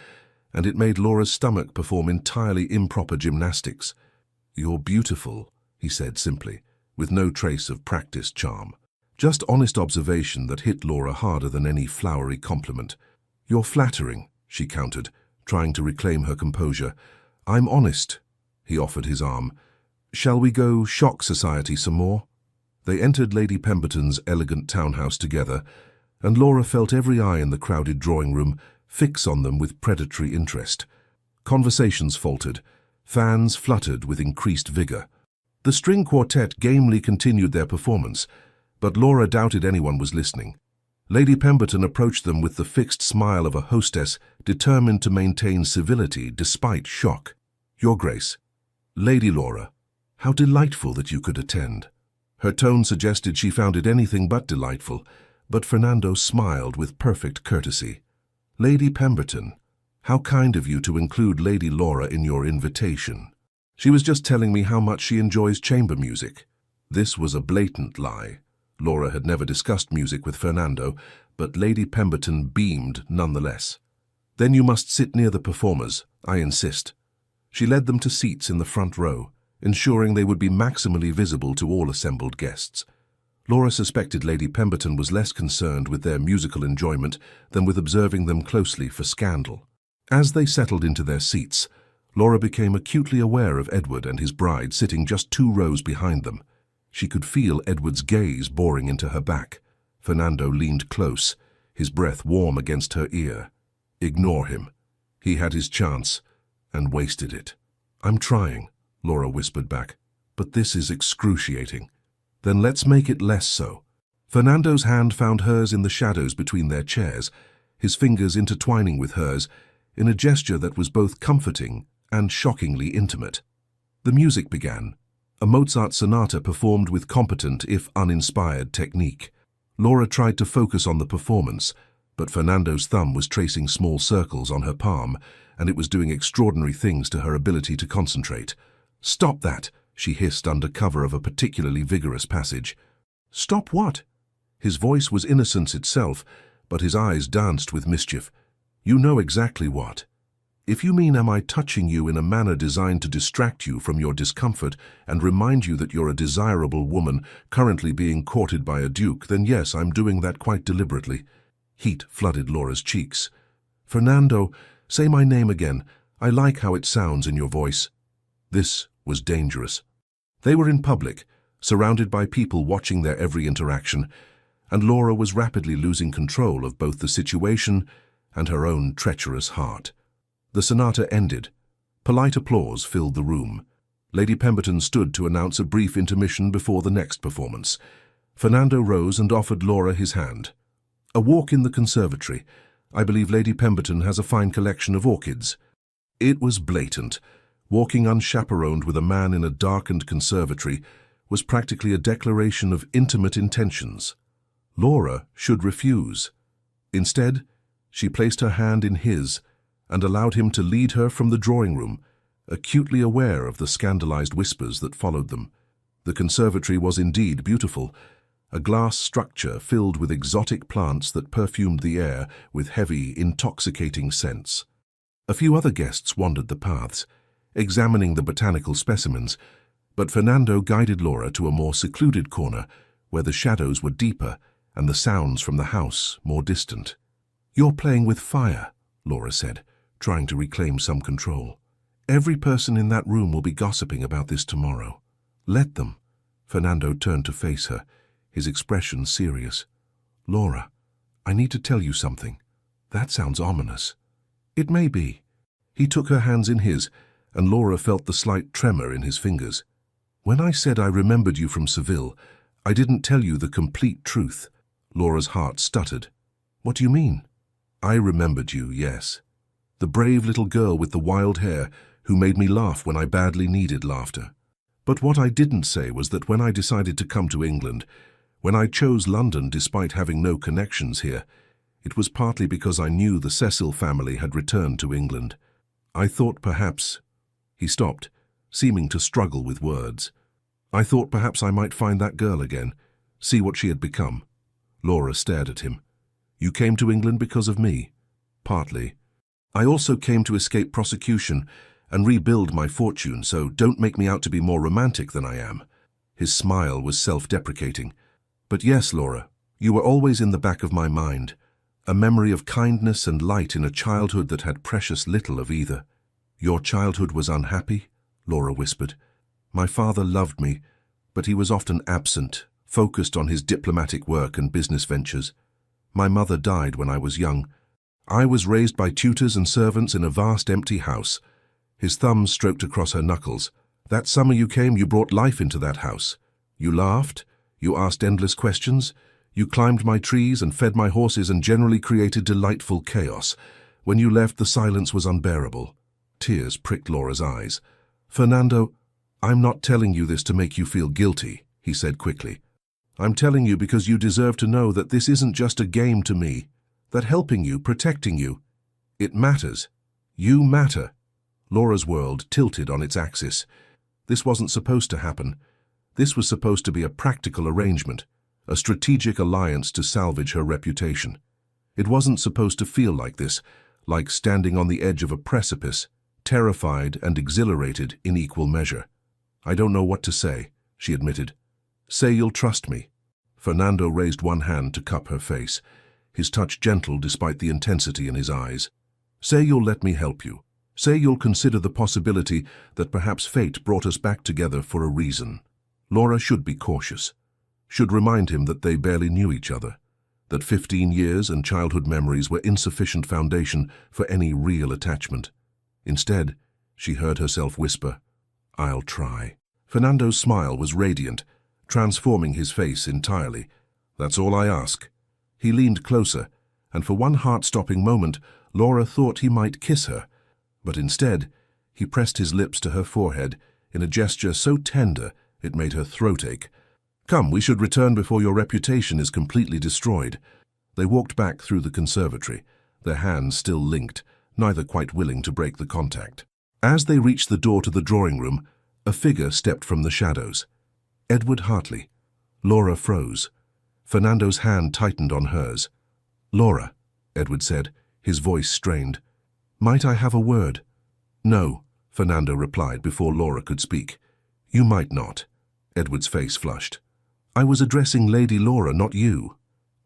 and it made Laura's stomach perform entirely improper gymnastics. You're beautiful, he said simply, with no trace of practiced charm. Just honest observation that hit Laura harder than any flowery compliment. You're flattering, she countered, trying to reclaim her composure. I'm honest, he offered his arm. Shall we go shock society some more? They entered Lady Pemberton's elegant townhouse together, and Laura felt every eye in the crowded drawing room fix on them with predatory interest. Conversations faltered, fans fluttered with increased vigor. The string quartet gamely continued their performance, but Laura doubted anyone was listening. Lady Pemberton approached them with the fixed smile of a hostess determined to maintain civility despite shock. "Your Grace, Lady Laura, how delightful that you could attend." Her tone suggested she found it anything but delightful, but Fernando smiled with perfect courtesy. "Lady Pemberton, how kind of you to include Lady Laura in your invitation. She was just telling me how much she enjoys chamber music." This was a blatant lie. Laura had never discussed music with Fernando, but Lady Pemberton beamed nonetheless. "Then you must sit near the performers, I insist." She led them to seats in the front row, ensuring they would be maximally visible to all assembled guests. Laura suspected Lady Pemberton was less concerned with their musical enjoyment than with observing them closely for scandal. As they settled into their seats, Laura became acutely aware of Edward and his bride sitting just 2 rows behind them. She could feel Edward's gaze boring into her back. Fernando leaned close, his breath warm against her ear. Ignore him. He had his chance, and wasted it. "I'm trying," Laura whispered back, "but this is excruciating." "Then let's make it less so." Fernando's hand found hers in the shadows between their chairs, his fingers intertwining with hers, in a gesture that was both comforting and shockingly intimate. The music began, a Mozart sonata performed with competent if uninspired technique. Laura tried to focus on the performance, but Fernando's thumb was tracing small circles on her palm, and it was doing extraordinary things to her ability to concentrate. "Stop that," she hissed under cover of a particularly vigorous passage. "Stop what?" His voice was innocence itself, but his eyes danced with mischief. "You know exactly what. If you mean am I touching you in a manner designed to distract you from your discomfort and remind you that you're a desirable woman currently being courted by a duke, then yes, I'm doing that quite deliberately." Heat flooded Laura's cheeks. "Fernando, say my name again. I like how it sounds in your voice." This was dangerous. They were in public, surrounded by people watching their every interaction, and Laura was rapidly losing control of both the situation and her own treacherous heart. The sonata ended. Polite applause filled the room. Lady Pemberton stood to announce a brief intermission before the next performance. Fernando rose and offered Laura his hand. "A walk in the conservatory. I believe Lady Pemberton has a fine collection of orchids." It was blatant. Walking unchaperoned with a man in a darkened conservatory was practically a declaration of intimate intentions. Laura should refuse. Instead, she placed her hand in his and allowed him to lead her from the drawing room, acutely aware of the scandalized whispers that followed them. The conservatory was indeed beautiful, a glass structure filled with exotic plants that perfumed the air with heavy, intoxicating scents. A few other guests wandered the paths, examining the botanical specimens, but Fernando guided Laura to a more secluded corner where the shadows were deeper and the sounds from the house more distant. "You're playing with fire," Laura said, trying to reclaim some control. "Every person in that room will be gossiping about this tomorrow. Let them." Fernando turned to face her, his expression serious. "Laura, I need to tell you something. That sounds ominous." "It may be." He took her hands in his, and Laura felt the slight tremor in his fingers. "When I said I remembered you from Seville, I didn't tell you the complete truth." Laura's heart stuttered. "What do you mean?" "I remembered you, yes. The brave little girl with the wild hair who made me laugh when I badly needed laughter. But what I didn't say was that when I decided to come to England, when I chose London despite having no connections here, it was partly because I knew the Cecil family had returned to England. I thought perhaps—" He stopped, seeming to struggle with words. "I thought perhaps I might find that girl again, see what she had become." Laura stared at him. "You came to England because of me?" "Partly. I also came to escape prosecution and rebuild my fortune, so don't make me out to be more romantic than I am." His smile was self-deprecating. "But yes, Laura, you were always in the back of my mind, a memory of kindness and light in a childhood that had precious little of either." "Your childhood was unhappy?" Laura whispered. "My father loved me, but he was often absent, focused on his diplomatic work and business ventures. My mother died when I was young. I was raised by tutors and servants in a vast empty house." His thumbs stroked across her knuckles. "That summer you came, you brought life into that house. You laughed, you asked endless questions, You climbed my trees and fed my horses and generally created delightful chaos. When you left, the silence was unbearable. Tears pricked Laura's eyes. Fernando, I'm not telling you this to make you feel guilty, he said quickly. I'm telling you because you deserve to know that this isn't just a game to me, that helping you, protecting you, it matters. You matter. Laura's world tilted on its axis. This wasn't supposed to happen. This was supposed to be a practical arrangement, a strategic alliance to salvage her reputation. It wasn't supposed to feel like this, like standing on the edge of a precipice, terrified and exhilarated in equal measure. I don't know what to say, she admitted. Say you'll trust me. Fernando raised one hand to cup her face, his touch gentle despite the intensity in his eyes. Say you'll let me help you. Say you'll consider the possibility that perhaps fate brought us back together for a reason. Laura should be cautious, should remind him that they barely knew each other, that 15 years and childhood memories were insufficient foundation for any real attachment. Instead, she heard herself whisper, I'll try. Fernando's smile was radiant, transforming his face entirely. That's all I ask. He leaned closer, and for one heart-stopping moment, Laura thought he might kiss her. But instead, he pressed his lips to her forehead in a gesture so tender it made her throat ache. Come, we should return before your reputation is completely destroyed. They walked back through the conservatory, their hands still linked, neither quite willing to break the contact. As they reached the door to the drawing room, a figure stepped from the shadows. Edward Hartley. Laura froze. Fernando's hand tightened on hers. Laura, Edward said, his voice strained. Might I have a word? No, Fernando replied before Laura could speak. You might not. Edward's face flushed. I was addressing Lady Laura, not you.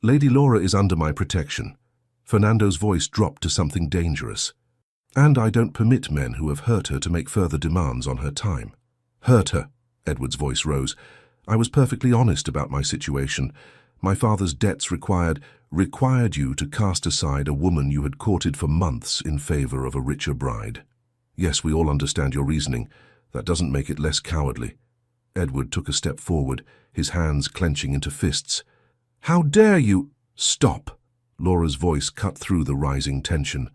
Lady Laura is under my protection. Fernando's voice dropped to something dangerous. And I don't permit men who have hurt her to make further demands on her time. Hurt her, Edward's voice rose. I was perfectly honest about my situation. My father's debts required you to cast aside a woman you had courted for months in favor of a richer bride. Yes, we all understand your reasoning. That doesn't make it less cowardly. Edward took a step forward, his hands clenching into fists. How dare you? Stop! Laura's voice cut through the rising tension.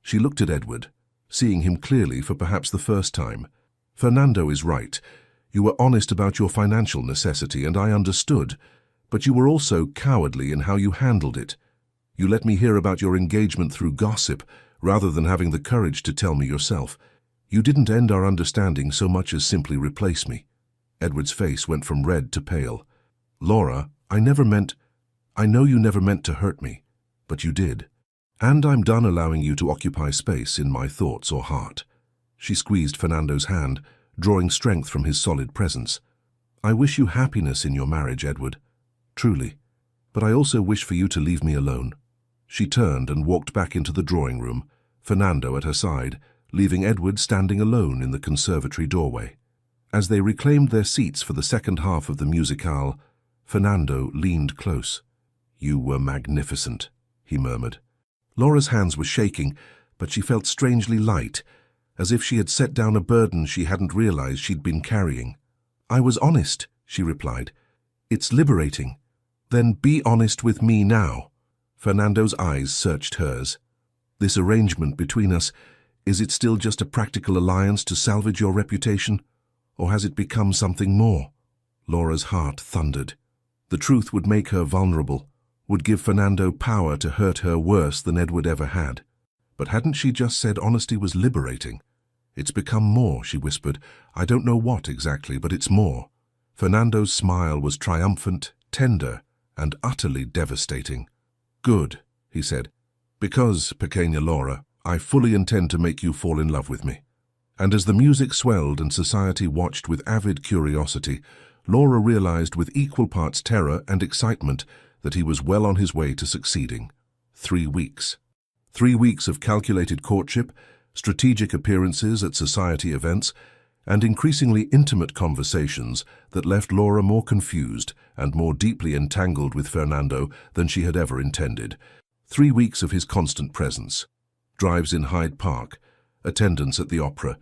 She looked at Edward, seeing him clearly for perhaps the first time. Fernando is right. You were honest about your financial necessity, and I understood. But you were also cowardly in how you handled it. You let me hear about your engagement through gossip, rather than having the courage to tell me yourself. You didn't end our understanding so much as simply replace me. Edward's face went from red to pale. Laura, I know you never meant to hurt me, but you did. And I'm done allowing you to occupy space in my thoughts or heart. She squeezed Fernando's hand, drawing strength from his solid presence. I wish you happiness in your marriage, Edward. Truly. But I also wish for you to leave me alone. She turned and walked back into the drawing room, Fernando at her side, leaving Edward standing alone in the conservatory doorway. As they reclaimed their seats for the second half of the musicale, Fernando leaned close. You were magnificent, he murmured. Laura's hands were shaking, but she felt strangely light, as if she had set down a burden she hadn't realized she'd been carrying. I was honest, she replied. It's liberating. Then be honest with me now. Fernando's eyes searched hers. This arrangement between us, is it still just a practical alliance to salvage your reputation? Or has it become something more? Laura's heart thundered. The truth would make her vulnerable, would give Fernando power to hurt her worse than Edward ever had. But hadn't she just said honesty was liberating? It's become more, she whispered. I don't know what exactly, but it's more. Fernando's smile was triumphant, tender, and utterly devastating. Good, he said. Because, pequeña Laura, I fully intend to make you fall in love with me. And as the music swelled and society watched with avid curiosity, Laura realized with equal parts terror and excitement that he was well on his way to succeeding. 3 weeks. 3 weeks of calculated courtship, strategic appearances at society events, and increasingly intimate conversations that left Laura more confused and more deeply entangled with Fernando than she had ever intended. 3 weeks of his constant presence. Drives in Hyde Park, attendance at the opera,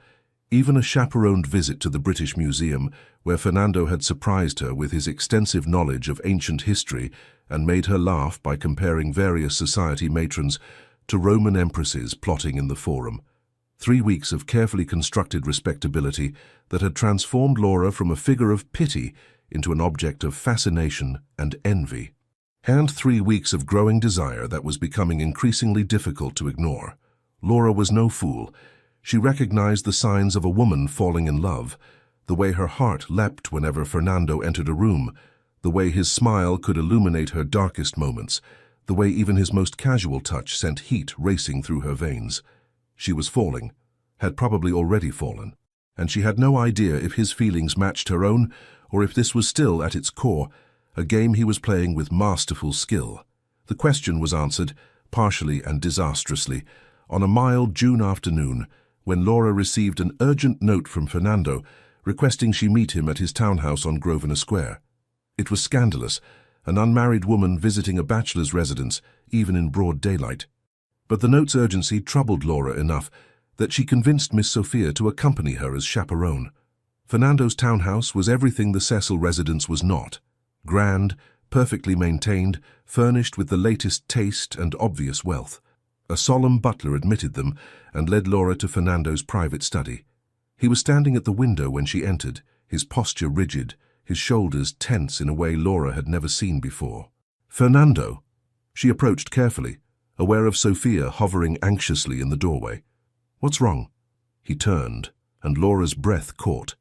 even a chaperoned visit to the British Museum, where Fernando had surprised her with his extensive knowledge of ancient history and made her laugh by comparing various society matrons to Roman empresses plotting in the Forum. 3 weeks of carefully constructed respectability that had transformed Laura from a figure of pity into an object of fascination and envy. And 3 weeks of growing desire that was becoming increasingly difficult to ignore. Laura was no fool. She recognized the signs of a woman falling in love, the way her heart leapt whenever Fernando entered a room, the way his smile could illuminate her darkest moments, the way even his most casual touch sent heat racing through her veins. She was falling, had probably already fallen, and she had no idea if his feelings matched her own or if this was still, at its core, a game he was playing with masterful skill. The question was answered, partially and disastrously, on a mild June afternoon when Laura received an urgent note from Fernando requesting she meet him at his townhouse on Grosvenor Square. It was scandalous, an unmarried woman visiting a bachelor's residence, even in broad daylight. But the note's urgency troubled Laura enough that she convinced Miss Sophia to accompany her as chaperone. Fernando's townhouse was everything the Cecil residence was not. Grand, perfectly maintained, furnished with the latest taste and obvious wealth. A solemn butler admitted them and led Laura to Fernando's private study. He was standing at the window when she entered, his posture rigid, his shoulders tense in a way Laura had never seen before. "Fernando?" She approached carefully, aware of Sophia hovering anxiously in the doorway. "What's wrong?" He turned, and Laura's breath caught.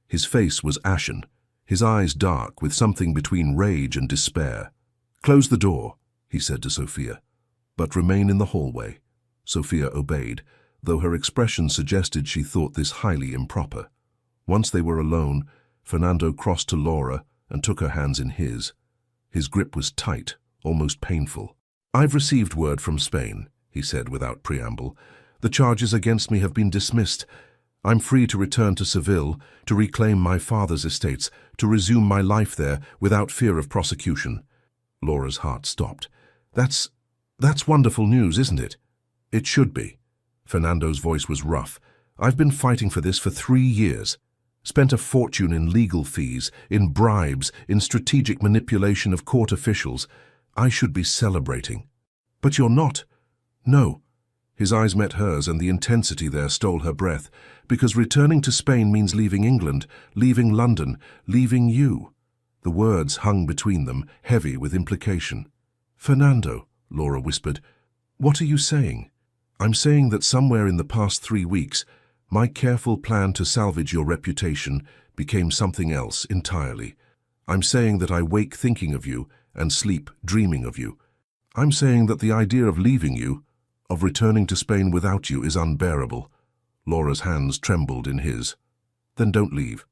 His face was ashen, his eyes dark with something between rage and despair. "Close the door," he said to Sophia, "but remain in the hallway." Sophia obeyed, though her expression suggested she thought this highly improper. Once they were alone, Fernando crossed to Laura and took her hands in his. His grip was tight, almost painful. "I've received word from Spain," he said without preamble. "The charges against me have been dismissed. I'm free to return to Seville, to reclaim my father's estates, to resume my life there without fear of prosecution." Laura's heart stopped. That's wonderful news, isn't it?" "It should be." Fernando's voice was rough. "I've been fighting for this for 3 years. Spent a fortune in legal fees, in bribes, in strategic manipulation of court officials. I should be celebrating." "But you're not." "No." His eyes met hers, and the intensity there stole her breath, "because returning to Spain means leaving England, leaving London, leaving you." The words hung between them, heavy with implication. "Fernando," Laura whispered, "what are you saying?" "I'm saying that somewhere in the past 3 weeks, my careful plan to salvage your reputation became something else entirely. I'm saying that I wake thinking of you and sleep dreaming of you. I'm saying that the idea of leaving you, of returning to Spain without you, is unbearable." Laura's hands trembled in his. "Then don't leave.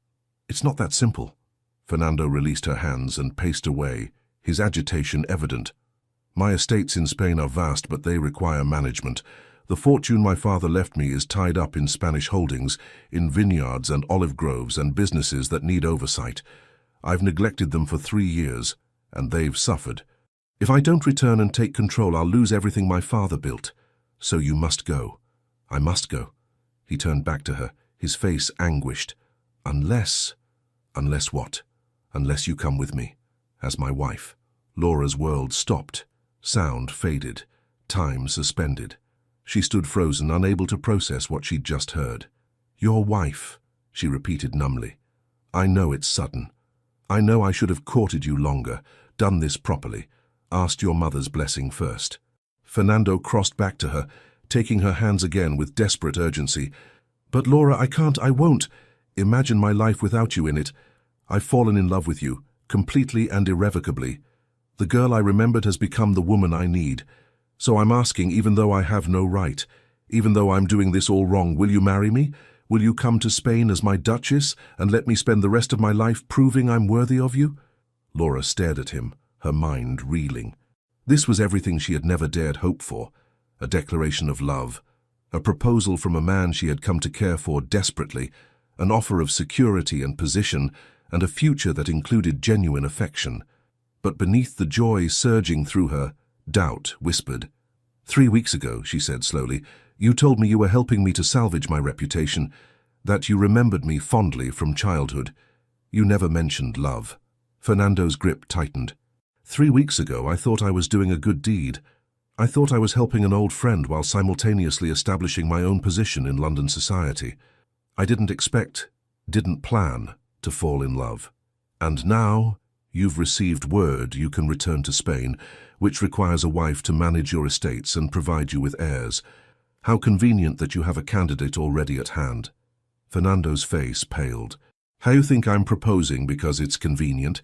It's not that simple." Fernando released her hands and paced away, his agitation evident. "My estates in Spain are vast, but they require management. The fortune my father left me is tied up in Spanish holdings, in vineyards and olive groves and businesses that need oversight. I've neglected them for 3 years, and they've suffered. If I don't return and take control, I'll lose everything my father built. So you must go." "I must go." He turned back to her, his face anguished. "Unless..." "Unless what?" "Unless you come with me, as my wife." Laura's world stopped. Sound faded. Time suspended. She stood frozen, unable to process what she'd just heard. "Your wife," she repeated numbly. "I know it's sudden. I know I should have courted you longer, done this properly, asked your mother's blessing first." Fernando crossed back to her, taking her hands again with desperate urgency. "But Laura, I can't, I won't. Imagine my life without you in it. I've fallen in love with you, completely and irrevocably. The girl I remembered has become the woman I need. So I'm asking, even though I have no right, even though I'm doing this all wrong, will you marry me? Will you come to Spain as my duchess and let me spend the rest of my life proving I'm worthy of you?" Laura stared at him, her mind reeling. This was everything she had never dared hope for, a declaration of love, a proposal from a man she had come to care for desperately, an offer of security and position, and a future that included genuine affection. But beneath the joy surging through her, doubt whispered. "3 weeks ago," she said slowly, "you told me you were helping me to salvage my reputation, that you remembered me fondly from childhood. You never mentioned love." Fernando's grip tightened. 3 weeks ago, I thought I was doing a good deed. I thought I was helping an old friend while simultaneously establishing my own position in London society. I didn't plan to fall in love. And now, you've received word you can return to Spain, which requires a wife to manage your estates and provide you with heirs. How convenient that you have a candidate already at hand. Fernando's face paled. How you think I'm proposing because it's convenient?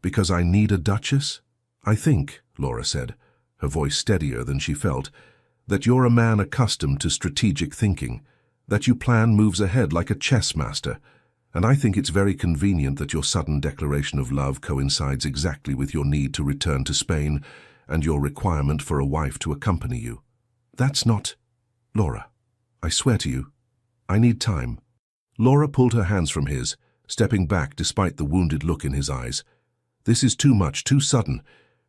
Because I need a duchess? I think, Laura said, her voice steadier than she felt, that you're a man accustomed to strategic thinking, that you plan moves ahead like a chess master, and I think it's very convenient that your sudden declaration of love coincides exactly with your need to return to Spain and your requirement for a wife to accompany you. That's not... Laura, I swear to you, I need time. Laura pulled her hands from his, stepping back despite the wounded look in his eyes. This is too much, too sudden.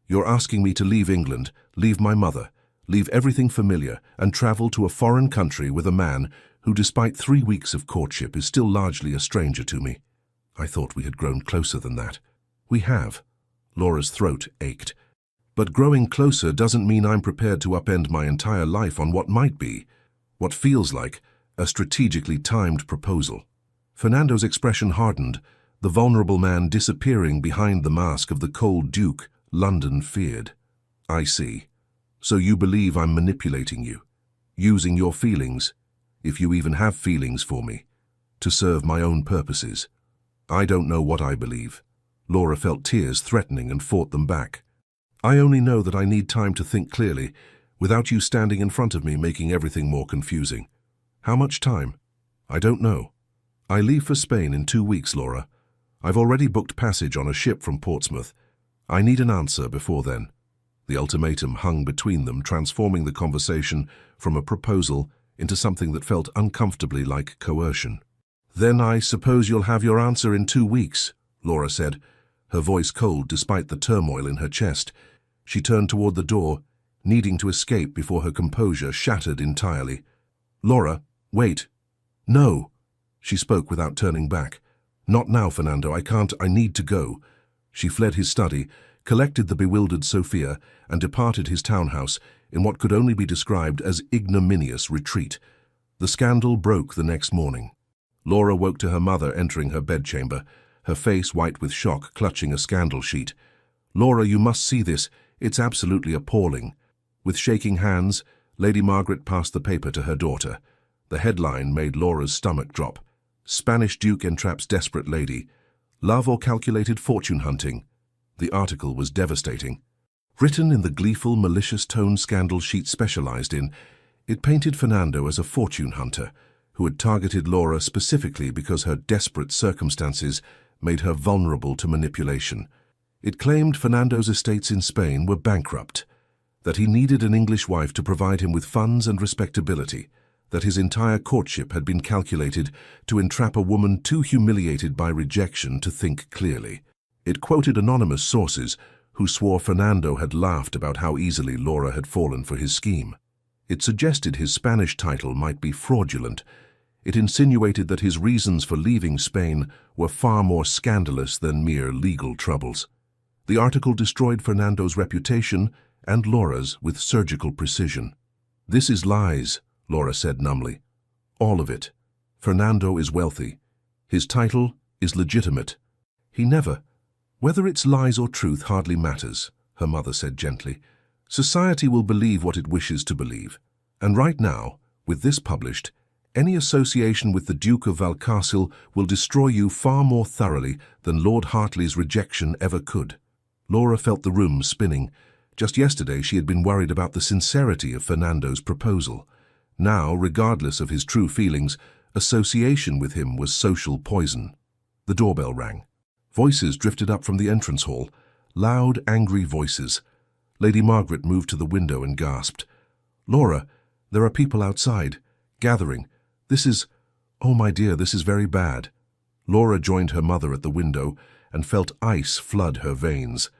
You're asking me to leave England, leave my mother, leave everything familiar, and travel to a foreign country with a man who, despite 3 weeks of courtship, is still largely a stranger to me. I thought we had grown closer than that. We have. Laura's throat ached. But growing closer doesn't mean I'm prepared to upend my entire life on what might be, what feels like, a strategically timed proposal. Fernando's expression hardened, the vulnerable man disappearing behind the mask of the cold duke London feared. I see. So you believe I'm manipulating you, using your feelings, if you even have feelings for me, to serve my own purposes. I don't know what I believe. Laura felt tears threatening and fought them back. I only know that I need time to think clearly, without you standing in front of me making everything more confusing. How much time? I don't know. I leave for Spain in 2 weeks, Laura. I've already booked passage on a ship from Portsmouth. I need an answer before then. The ultimatum hung between them, transforming the conversation from a proposal into something that felt uncomfortably like coercion. Then I suppose you'll have your answer in 2 weeks, Laura said, her voice cold despite the turmoil in her chest. She turned toward the door, needing to escape before her composure shattered entirely. Laura, wait. No. She spoke without turning back. Not now, Fernando, I can't, I need to go. She fled his study, collected the bewildered Sophia, and departed his townhouse in what could only be described as ignominious retreat. The scandal broke the next morning. Laura woke to her mother entering her bedchamber, her face white with shock, clutching a scandal sheet. Laura, you must see this. It's absolutely appalling. With shaking hands, Lady Margaret passed the paper to her daughter. The headline made Laura's stomach drop. Spanish Duke entraps desperate lady. Love or calculated fortune hunting. The article was devastating. Written in the gleeful, malicious tone scandal sheet specialized in, it painted Fernando as a fortune hunter who had targeted Laura specifically because her desperate circumstances made her vulnerable to manipulation. It claimed Fernando's estates in Spain were bankrupt, that he needed an English wife to provide him with funds and respectability, that his entire courtship had been calculated to entrap a woman too humiliated by rejection to think clearly. It quoted anonymous sources who swore Fernando had laughed about how easily Laura had fallen for his scheme. It suggested his Spanish title might be fraudulent. It insinuated that his reasons for leaving Spain were far more scandalous than mere legal troubles. The article destroyed Fernando's reputation and Laura's with surgical precision. This is lies, Laura said numbly. All of it. Fernando is wealthy. His title is legitimate. He never... Whether it's lies or truth hardly matters, her mother said gently. Society will believe what it wishes to believe. And right now, with this published, any association with the Duke of Valcarcel will destroy you far more thoroughly than Lord Hartley's rejection ever could. Laura felt the room spinning. Just yesterday she had been worried about the sincerity of Fernando's proposal. Now, regardless of his true feelings, association with him was social poison. The doorbell rang. Voices drifted up from the entrance hall. Loud, angry voices. Lady Margaret moved to the window and gasped. Laura, there are people outside, gathering. This is... Oh, my dear, this is very bad. Laura joined her mother at the window and felt ice flood her veins.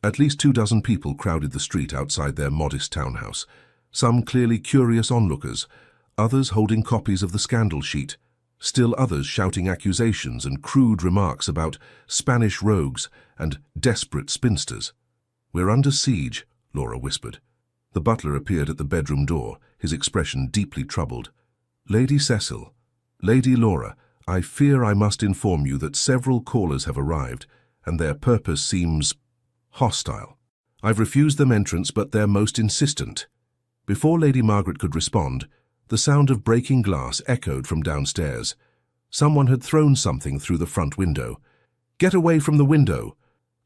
At least 24 people crowded the street outside their modest townhouse, some clearly curious onlookers, others holding copies of the scandal sheet, still others shouting accusations and crude remarks about Spanish rogues and desperate spinsters. "We're under siege," Laura whispered. The butler appeared at the bedroom door, his expression deeply troubled. "Lady Cecil, Lady Laura, I fear I must inform you that several callers have arrived, and their purpose seems hostile. I've refused them entrance, but they're most insistent." Before Lady Margaret could respond, the sound of breaking glass echoed from downstairs. Someone had thrown something through the front window. "Get away from the window!"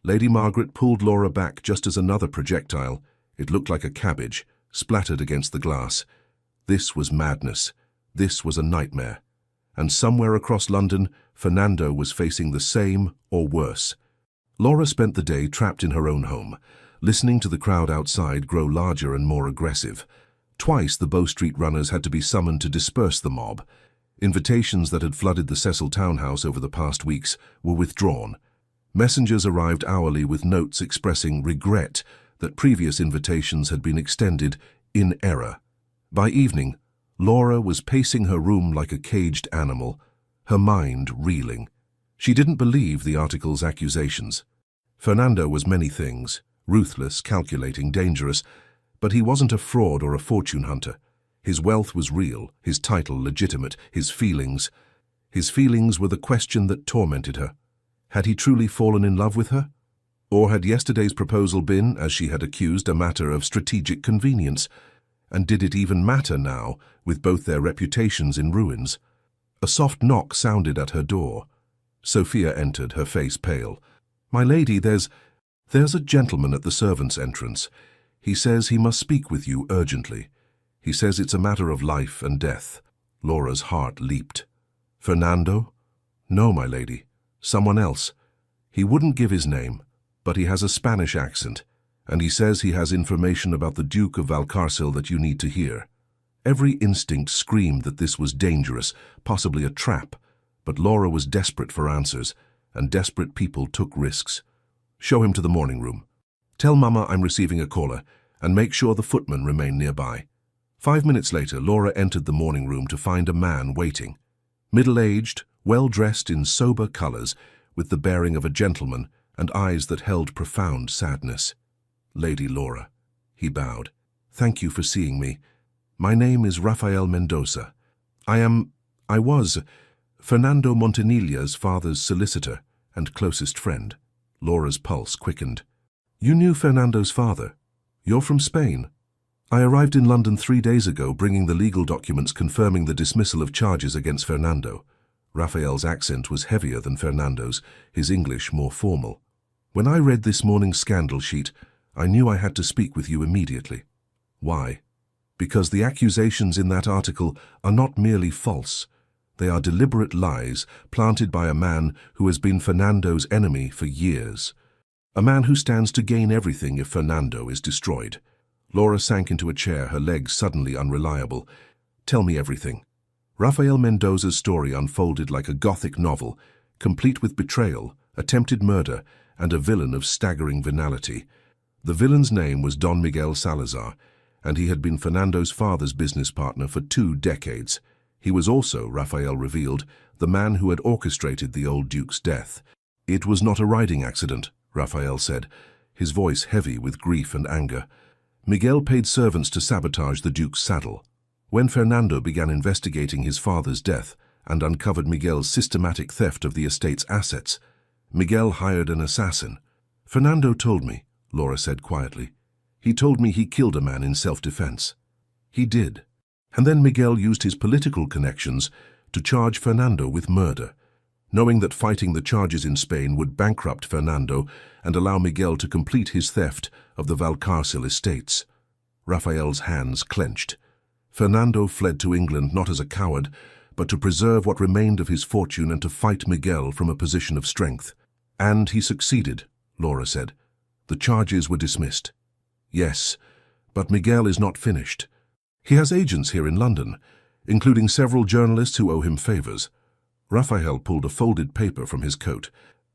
Lady Margaret pulled Laura back just as another projectile, it looked like a cabbage, splattered against the glass. This was madness. This was a nightmare. And somewhere across London, Fernando was facing the same or worse. Laura spent the day trapped in her own home, listening to the crowd outside grow larger and more aggressive. Twice the Bow Street runners had to be summoned to disperse the mob. Invitations that had flooded the Cecil townhouse over the past weeks were withdrawn. Messengers arrived hourly with notes expressing regret that previous invitations had been extended in error. By evening, Laura was pacing her room like a caged animal, her mind reeling. She didn't believe the article's accusations. Fernando was many things, ruthless, calculating, dangerous, but he wasn't a fraud or a fortune hunter. His wealth was real, his title legitimate, his feelings were the question that tormented her. Had he truly fallen in love with her? Or had yesterday's proposal been, as she had accused, a matter of strategic convenience? And did it even matter now, with both their reputations in ruins? A soft knock sounded at her door. Sophia entered, her face pale. "My lady, there's a gentleman at the servants' entrance. He says he must speak with you urgently. He says it's a matter of life and death." Laura's heart leaped. "Fernando?" "No, my lady. Someone else. He wouldn't give his name, but he has a Spanish accent, and he says he has information about the Duke of Valcarcel that you need to hear." Every instinct screamed that this was dangerous, possibly a trap, but Laura was desperate for answers, and desperate people took risks. "Show him to the morning room. Tell Mama I'm receiving a caller, and make sure the footmen remain nearby." 5 minutes later, Laura entered the morning room to find a man waiting. Middle-aged, well-dressed in sober colors, with the bearing of a gentleman and eyes that held profound sadness. "Lady Laura," he bowed. "Thank you for seeing me. My name is Rafael Mendoza. I was Fernando Montanilla's father's solicitor and closest friend." Laura's pulse quickened. "You knew Fernando's father? You're from Spain?" "I arrived in London 3 days ago, bringing the legal documents confirming the dismissal of charges against Fernando." Rafael's accent was heavier than Fernando's, his English more formal. "When I read this morning's scandal sheet, I knew I had to speak with you immediately." "Why?" "Because the accusations in that article are not merely false. They are deliberate lies planted by a man who has been Fernando's enemy for years. A man who stands to gain everything if Fernando is destroyed." Laura sank into a chair, her legs suddenly unreliable. "Tell me everything." Rafael Mendoza's story unfolded like a Gothic novel, complete with betrayal, attempted murder, and a villain of staggering venality. The villain's name was Don Miguel Salazar, and he had been Fernando's father's business partner for 2 decades. He was also, Rafael revealed, the man who had orchestrated the old Duke's death. "It was not a riding accident," Rafael said, his voice heavy with grief and anger. "Miguel paid servants to sabotage the Duke's saddle. When Fernando began investigating his father's death and uncovered Miguel's systematic theft of the estate's assets, Miguel hired an assassin. Fernando told me," Laura said quietly. "He told me he killed a man in self-defense." "He did. And then Miguel used his political connections to charge Fernando with murder, knowing that fighting the charges in Spain would bankrupt Fernando and allow Miguel to complete his theft of the Valcarcel estates." Rafael's hands clenched. Fernando fled to England not as a coward, but to preserve what remained of his fortune and to fight Miguel from a position of strength. "And he succeeded," Laura said. "The charges were dismissed." "Yes, but Miguel is not finished. He has agents here in London, including several journalists who owe him favors." Rafael pulled a folded paper from his coat.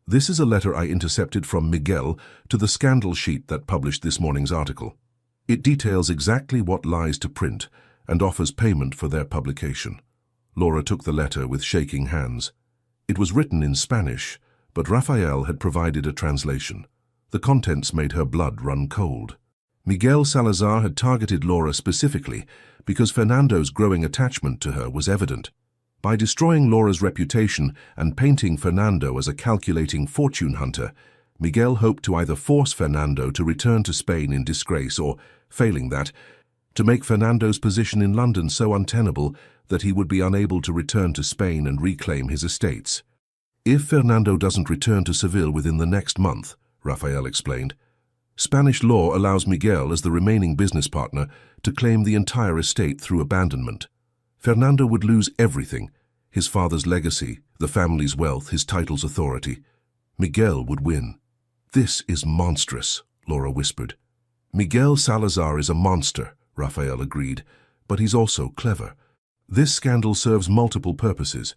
"This is a letter I intercepted from Miguel to the scandal sheet that published this morning's article. It details exactly what lies to print and offers payment for their publication." Laura took the letter with shaking hands. It was written in Spanish, but Rafael had provided a translation. The contents made her blood run cold. Miguel Salazar had targeted Laura specifically because Fernando's growing attachment to her was evident. By destroying Laura's reputation and painting Fernando as a calculating fortune hunter, Miguel hoped to either force Fernando to return to Spain in disgrace or, failing that, to make Fernando's position in London so untenable that he would be unable to return to Spain and reclaim his estates. If Fernando doesn't return to Seville within the next month, Rafael explained, Spanish law allows Miguel, as the remaining business partner, to claim the entire estate through abandonment. Fernando would lose everything, his father's legacy, the family's wealth, his title's authority. Miguel would win. This is monstrous, Laura whispered. Miguel Salazar is a monster, Rafael agreed, but he's also clever. This scandal serves multiple purposes.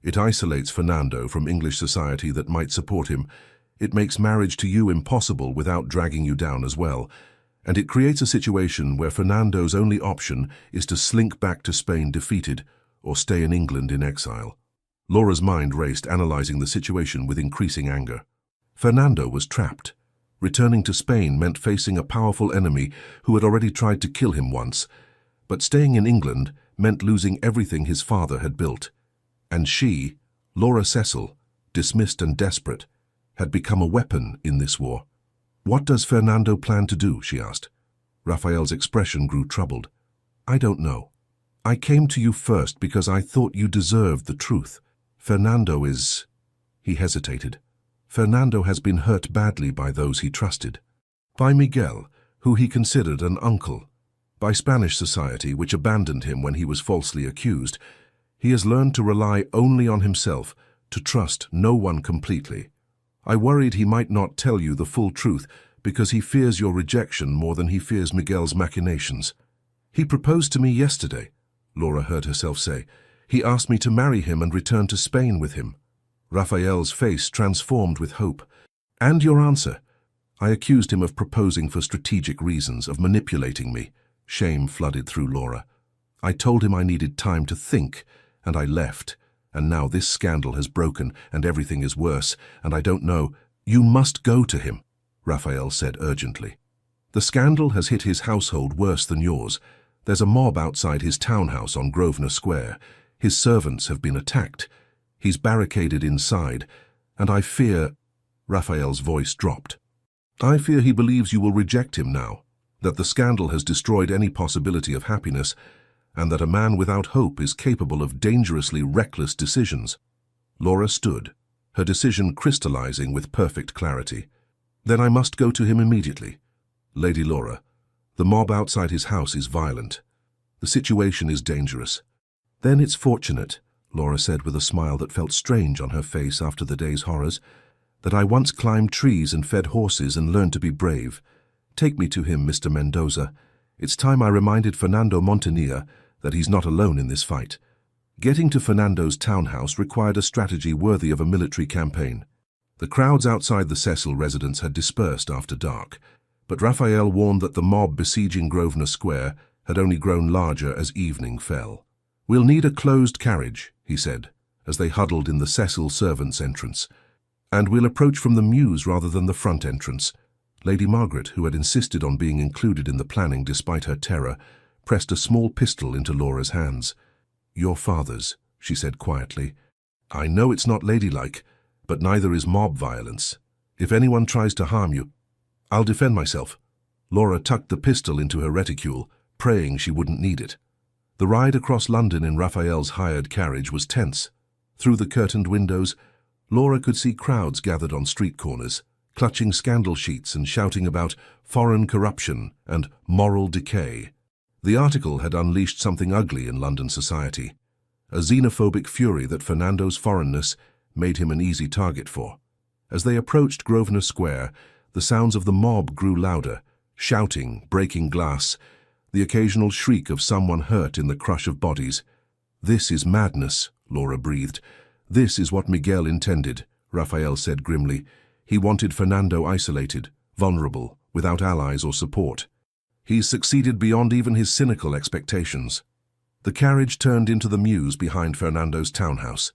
It isolates Fernando from English society that might support him. It makes marriage to you impossible without dragging you down as well. And it creates a situation where Fernando's only option is to slink back to Spain defeated or stay in England in exile. Laura's mind raced, analyzing the situation with increasing anger. Fernando was trapped. Returning to Spain meant facing a powerful enemy who had already tried to kill him once. But staying in England meant losing everything his father had built. And she, Laura Cecil, dismissed and desperate, had become a weapon in this war. What does Fernando plan to do? She asked. Rafael's expression grew troubled. I don't know. I came to you first because I thought you deserved the truth. Fernando is... He hesitated. Fernando has been hurt badly by those he trusted. By Miguel, who he considered an uncle. By Spanish society, which abandoned him when he was falsely accused. He has learned to rely only on himself, to trust no one completely. I worried he might not tell you the full truth because he fears your rejection more than he fears Miguel's machinations. He proposed to me yesterday, Laura heard herself say. He asked me to marry him and return to Spain with him. Rafael's face transformed with hope. And your answer? I accused him of proposing for strategic reasons, of manipulating me. Shame flooded through Laura. I told him I needed time to think, and I left. And now this scandal has broken, and everything is worse, and I don't know. You must go to him, Rafael said urgently. The scandal has hit his household worse than yours. There's a mob outside his townhouse on Grosvenor Square. His servants have been attacked. He's barricaded inside, and I fear... Rafael's voice dropped. I fear he believes you will reject him now, that the scandal has destroyed any possibility of happiness, and that a man without hope is capable of dangerously reckless decisions. Laura stood, her decision crystallizing with perfect clarity. Then I must go to him immediately. Lady Laura, the mob outside his house is violent. The situation is dangerous. Then it's fortunate, Laura said with a smile that felt strange on her face after the day's horrors, that I once climbed trees and fed horses and learned to be brave. Take me to him, Mr. Mendoza. It's time I reminded Fernando Montanilla that he's not alone in this fight. Getting to Fernando's townhouse required a strategy worthy of a military campaign. The crowds outside the Cecil residence had dispersed after dark, but Rafael warned that the mob besieging Grosvenor Square had only grown larger as evening fell. We'll need a closed carriage, he said, as they huddled in the Cecil servants' entrance. And we'll approach from the mews rather than the front entrance. Lady Margaret, who had insisted on being included in the planning despite her terror, pressed a small pistol into Laura's hands. Your father's, she said quietly. I know it's not ladylike, but neither is mob violence. If anyone tries to harm you, I'll defend myself. Laura tucked the pistol into her reticule, praying she wouldn't need it. The ride across London in Raphael's hired carriage was tense. Through the curtained windows, Laura could see crowds gathered on street corners, clutching scandal sheets and shouting about foreign corruption and moral decay. The article had unleashed something ugly in London society, a xenophobic fury that Fernando's foreignness made him an easy target for. As they approached Grosvenor Square, the sounds of the mob grew louder, shouting, breaking glass, the occasional shriek of someone hurt in the crush of bodies. This is madness, Laura breathed. This is what Miguel intended, Rafael said grimly. He wanted Fernando isolated, vulnerable, without allies or support. He's succeeded beyond even his cynical expectations. The carriage turned into the mews behind Fernando's townhouse.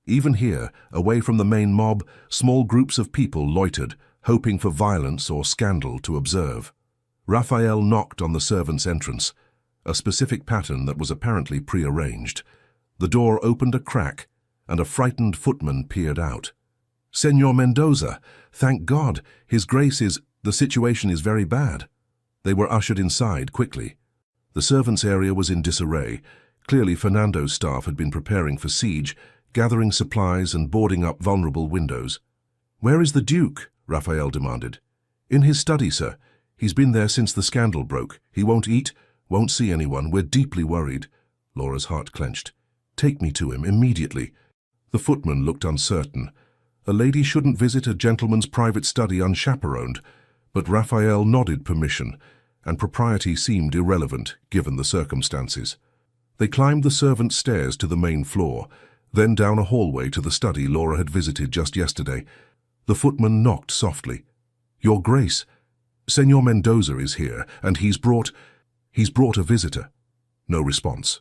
Even here, away from the main mob, small groups of people loitered, hoping for violence or scandal to observe. Raphael knocked on the servants' entrance, a specific pattern that was apparently prearranged. The door opened a crack, and a frightened footman peered out. "Señor Mendoza, thank God, His Grace is— the situation is very bad." They were ushered inside quickly. The servants' area was in disarray. Clearly Fernando's staff had been preparing for siege, gathering supplies and boarding up vulnerable windows. "Where is the Duke?" Raphael demanded. "In his study, sir. He's been there since the scandal broke. He won't eat, won't see anyone. We're deeply worried." Laura's heart clenched. "Take me to him immediately." The footman looked uncertain. A lady shouldn't visit a gentleman's private study unchaperoned, but Raphael nodded permission, and propriety seemed irrelevant given the circumstances. They climbed the servants' stairs to the main floor, then down a hallway to the study Laura had visited just yesterday. The footman knocked softly. "Your Grace, Señor Mendoza is here, and he's brought a visitor." No response.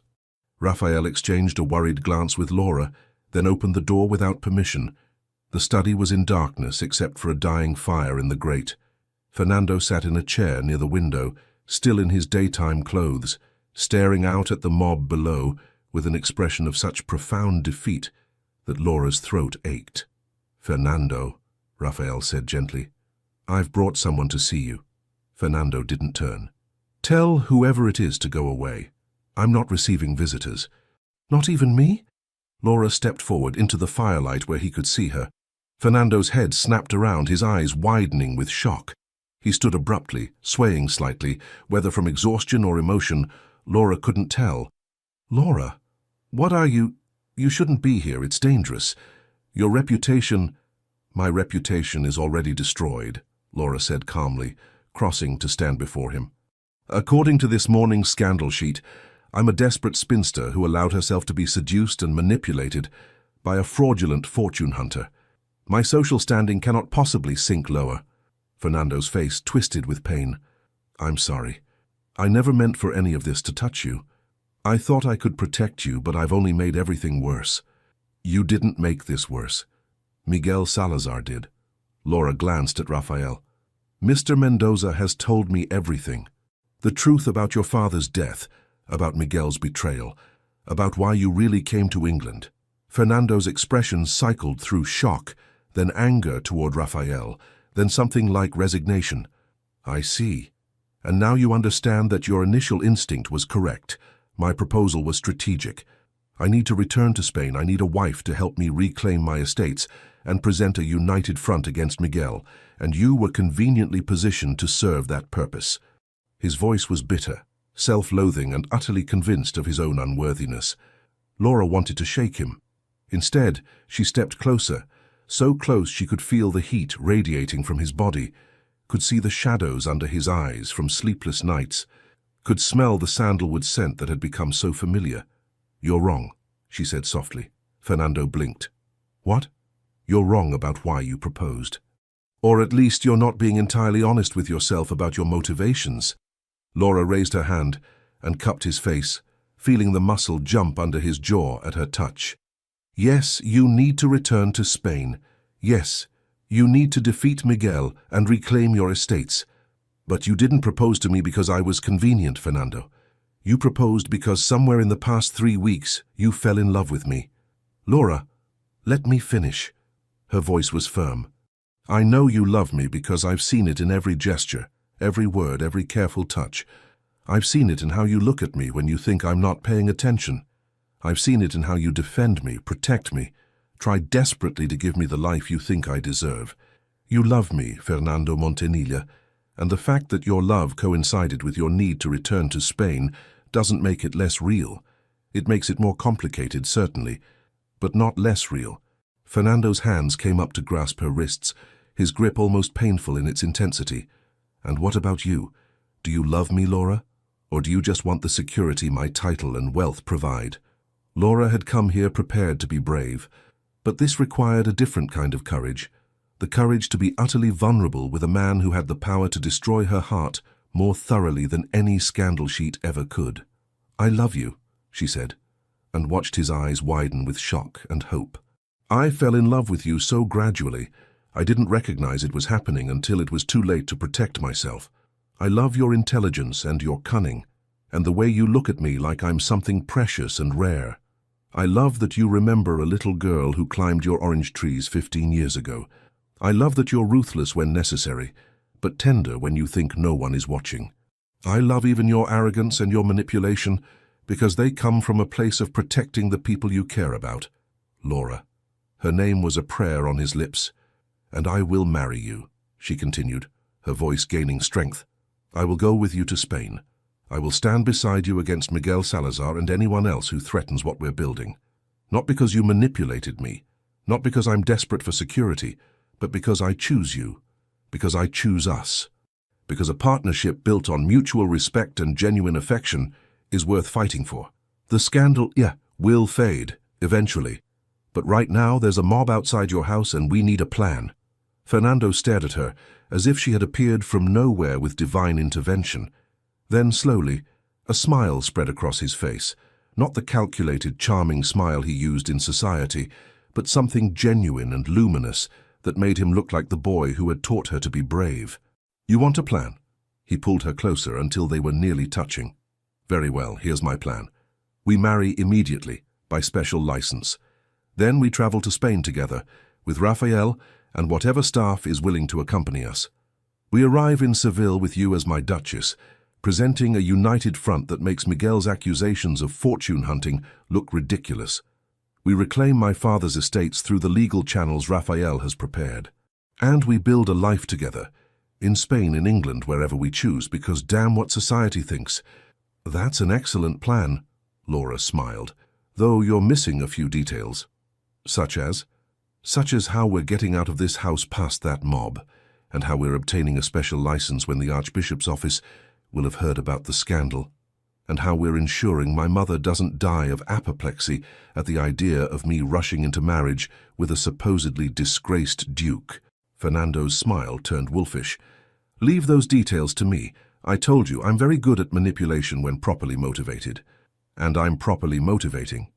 Raphael exchanged a worried glance with Laura, then opened the door without permission. The study was in darkness except for a dying fire in the grate. Fernando sat in a chair near the window, still in his daytime clothes, staring out at the mob below with an expression of such profound defeat that Laura's throat ached. "Fernando," Raphael said gently, "I've brought someone to see you." Fernando didn't turn. "Tell whoever it is to go away. I'm not receiving visitors." "Not even me?" Laura stepped forward into the firelight where he could see her. Fernando's head snapped around, his eyes widening with shock. He stood abruptly, swaying slightly, whether from exhaustion or emotion, Laura couldn't tell. "Laura, what are you? You shouldn't be here, it's dangerous. Your reputation—" "My reputation is already destroyed," Laura said calmly, crossing to stand before him. "According to this morning's scandal sheet, I'm a desperate spinster who allowed herself to be seduced and manipulated by a fraudulent fortune hunter. My social standing cannot possibly sink lower." Fernando's face twisted with pain. "I'm sorry. I never meant for any of this to touch you. I thought I could protect you, but I've only made everything worse." "You didn't make this worse. Miguel Salazar did." Laura glanced at Raphael. "Mr. Mendoza has told me everything. The truth about your father's death, about Miguel's betrayal, about why you really came to England." Fernando's expression cycled through shock, then anger toward Raphael, then something like resignation. "I see. And now you understand that your initial instinct was correct. My proposal was strategic. I need to return to Spain. I need a wife to help me reclaim my estates and present a united front against Miguel, and you were conveniently positioned to serve that purpose." His voice was bitter, self-loathing, and utterly convinced of his own unworthiness. Laura wanted to shake him. Instead, she stepped closer, so close she could feel the heat radiating from his body, could see the shadows under his eyes from sleepless nights, could smell the sandalwood scent that had become so familiar. "You're wrong," she said softly. Fernando blinked. "What?" "You're wrong about why you proposed. Or at least you're not being entirely honest with yourself about your motivations." Laura raised her hand and cupped his face, feeling the muscle jump under his jaw at her touch. "Yes, you need to return to Spain. Yes, you need to defeat Miguel and reclaim your estates. But you didn't propose to me because I was convenient, Fernando. You proposed because somewhere in the past 3 weeks you fell in love with me." "Laura, let me finish." Her voice was firm. "I know you love me because I've seen it in every gesture, every word, every careful touch. I've seen it in how you look at me when you think I'm not paying attention. I've seen it in how you defend me, protect me, try desperately to give me the life you think I deserve. You love me, Fernando Montenilla, and the fact that your love coincided with your need to return to Spain doesn't make it less real. It makes it more complicated, certainly, but not less real." Fernando's hands came up to grasp her wrists, his grip almost painful in its intensity. "And what about you? Do you love me, Laura? Or do you just want the security my title and wealth provide?" Laura had come here prepared to be brave, but this required a different kind of courage, the courage to be utterly vulnerable with a man who had the power to destroy her heart more thoroughly than any scandal sheet ever could. "I love you," she said, and watched his eyes widen with shock and hope. "I fell in love with you so gradually. I didn't recognize it was happening until it was too late to protect myself. I love your intelligence and your cunning, and the way you look at me like I'm something precious and rare. I love that you remember a little girl who climbed your orange trees 15 years ago. I love that you're ruthless when necessary, but tender when you think no one is watching. I love even your arrogance and your manipulation, because they come from a place of protecting the people you care about. Laura. Her name was a prayer on his lips. And I will marry you, she continued, her voice gaining strength. I will go with you to Spain. I will stand beside you against Miguel Salazar and anyone else who threatens what we're building. Not because you manipulated me, not because I'm desperate for security, but because I choose you, because I choose us. Because a partnership built on mutual respect and genuine affection is worth fighting for. The scandal, will fade, eventually. But right now there's a mob outside your house and we need a plan. Fernando stared at her, as if she had appeared from nowhere with divine intervention. Then, slowly, a smile spread across his face, not the calculated, charming smile he used in society, but something genuine and luminous that made him look like the boy who had taught her to be brave. You want a plan? He pulled her closer until they were nearly touching. Very well, here's my plan. We marry immediately, by special license. Then we travel to Spain together, with Rafael and whatever staff is willing to accompany us. We arrive in Seville with you as my Duchess, presenting a united front that makes Miguel's accusations of fortune hunting look ridiculous. We reclaim my father's estates through the legal channels Rafael has prepared. And we build a life together, in Spain, in England, wherever we choose, because damn what society thinks. That's an excellent plan, Laura smiled, though you're missing a few details. Such as how we're getting out of this house past that mob, and how we're obtaining a special license when the Archbishop's office will have heard about the scandal, and how we're ensuring my mother doesn't die of apoplexy at the idea of me rushing into marriage with a supposedly disgraced duke. Fernando's smile turned wolfish. Leave those details to me. I told you, I'm very good at manipulation when properly motivated. And I'm properly motivating.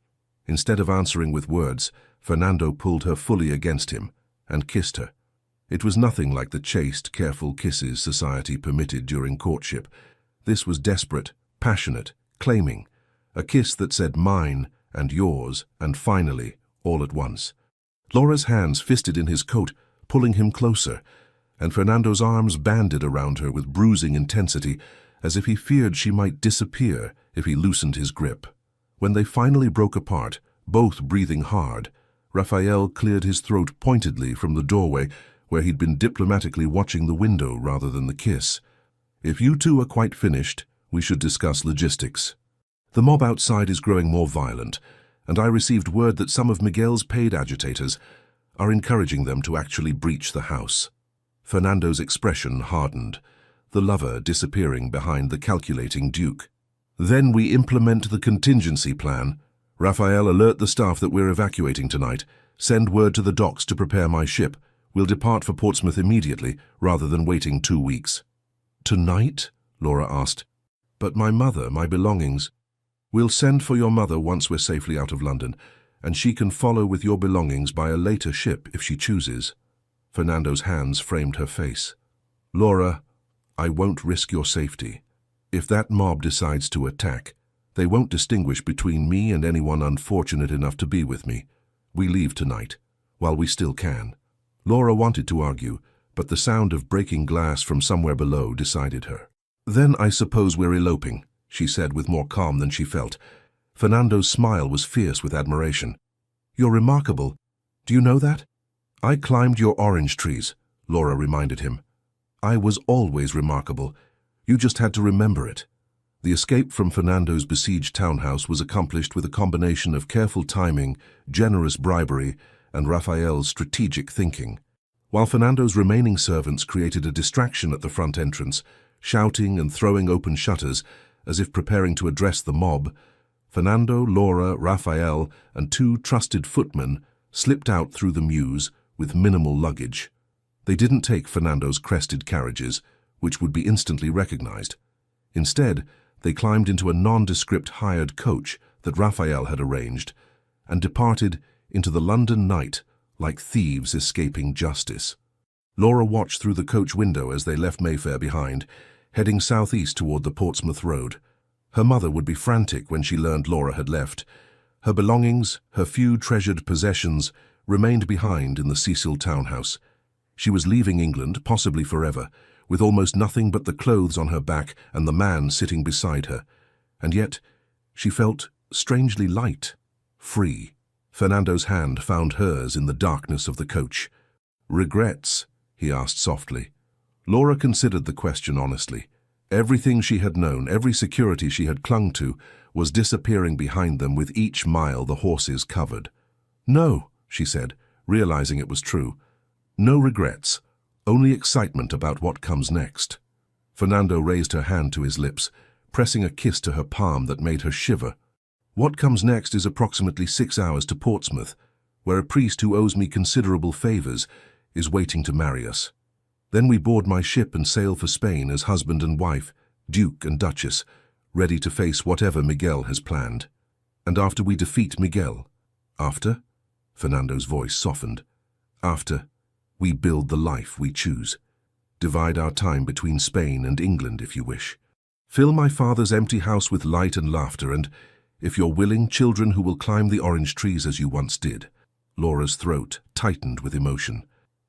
Instead of answering with words, Fernando pulled her fully against him and kissed her. It was nothing like the chaste, careful kisses society permitted during courtship. This was desperate, passionate, claiming, a kiss that said mine and yours and finally, all at once. Laura's hands fisted in his coat, pulling him closer, and Fernando's arms banded around her with bruising intensity, as if he feared she might disappear if he loosened his grip. When they finally broke apart, both breathing hard, Rafael cleared his throat pointedly from the doorway where he'd been diplomatically watching the window rather than the kiss. If you two are quite finished, we should discuss logistics. The mob outside is growing more violent, and I received word that some of Miguel's paid agitators are encouraging them to actually breach the house. Fernando's expression hardened, the lover disappearing behind the calculating duke. Then we implement the contingency plan. Rafael, alert the staff that we're evacuating tonight. Send word to the docks to prepare my ship. We'll depart for Portsmouth immediately, rather than waiting 2 weeks. Tonight? Laura asked. But my mother, my belongings. We'll send for your mother once we're safely out of London, and she can follow with your belongings by a later ship if she chooses. Fernando's hands framed her face. Laura, I won't risk your safety. If that mob decides to attack, they won't distinguish between me and anyone unfortunate enough to be with me. We leave tonight, while we still can. Laura wanted to argue, but the sound of breaking glass from somewhere below decided her. Then I suppose we're eloping, she said with more calm than she felt. Fernando's smile was fierce with admiration. You're remarkable. Do you know that? I climbed your orange trees, Laura reminded him. I was always remarkable. You just had to remember it. The escape from Fernando's besieged townhouse was accomplished with a combination of careful timing, generous bribery, and Rafael's strategic thinking. While Fernando's remaining servants created a distraction at the front entrance, shouting and throwing open shutters as if preparing to address the mob, Fernando, Laura, Rafael, and 2 trusted footmen slipped out through the mews with minimal luggage. They didn't take Fernando's crested carriages, which would be instantly recognized. Instead, they climbed into a nondescript hired coach that Rafael had arranged and departed into the London night like thieves escaping justice. Laura watched through the coach window as they left Mayfair behind, heading southeast toward the Portsmouth Road. Her mother would be frantic when she learned Laura had left. Her belongings, her few treasured possessions, remained behind in the Cecil townhouse. She was leaving England, possibly forever, with almost nothing but the clothes on her back and the man sitting beside her. And yet, she felt strangely light, free. Fernando's hand found hers in the darkness of the coach. "Regrets?" he asked softly. Laura considered the question honestly. Everything she had known, every security she had clung to, was disappearing behind them with each mile the horses covered. "No," she said, realizing it was true. "No regrets, only excitement about what comes next." Fernando raised her hand to his lips, pressing a kiss to her palm that made her shiver. "What comes next is approximately 6 hours to Portsmouth, where a priest who owes me considerable favors is waiting to marry us. Then we board my ship and sail for Spain as husband and wife, Duke and Duchess, ready to face whatever Miguel has planned. And after we defeat Miguel, after?" Fernando's voice softened. "After, we build the life we choose. Divide our time between Spain and England, if you wish. Fill my father's empty house with light and laughter and, if you're willing, children who will climb the orange trees as you once did." Laura's throat tightened with emotion.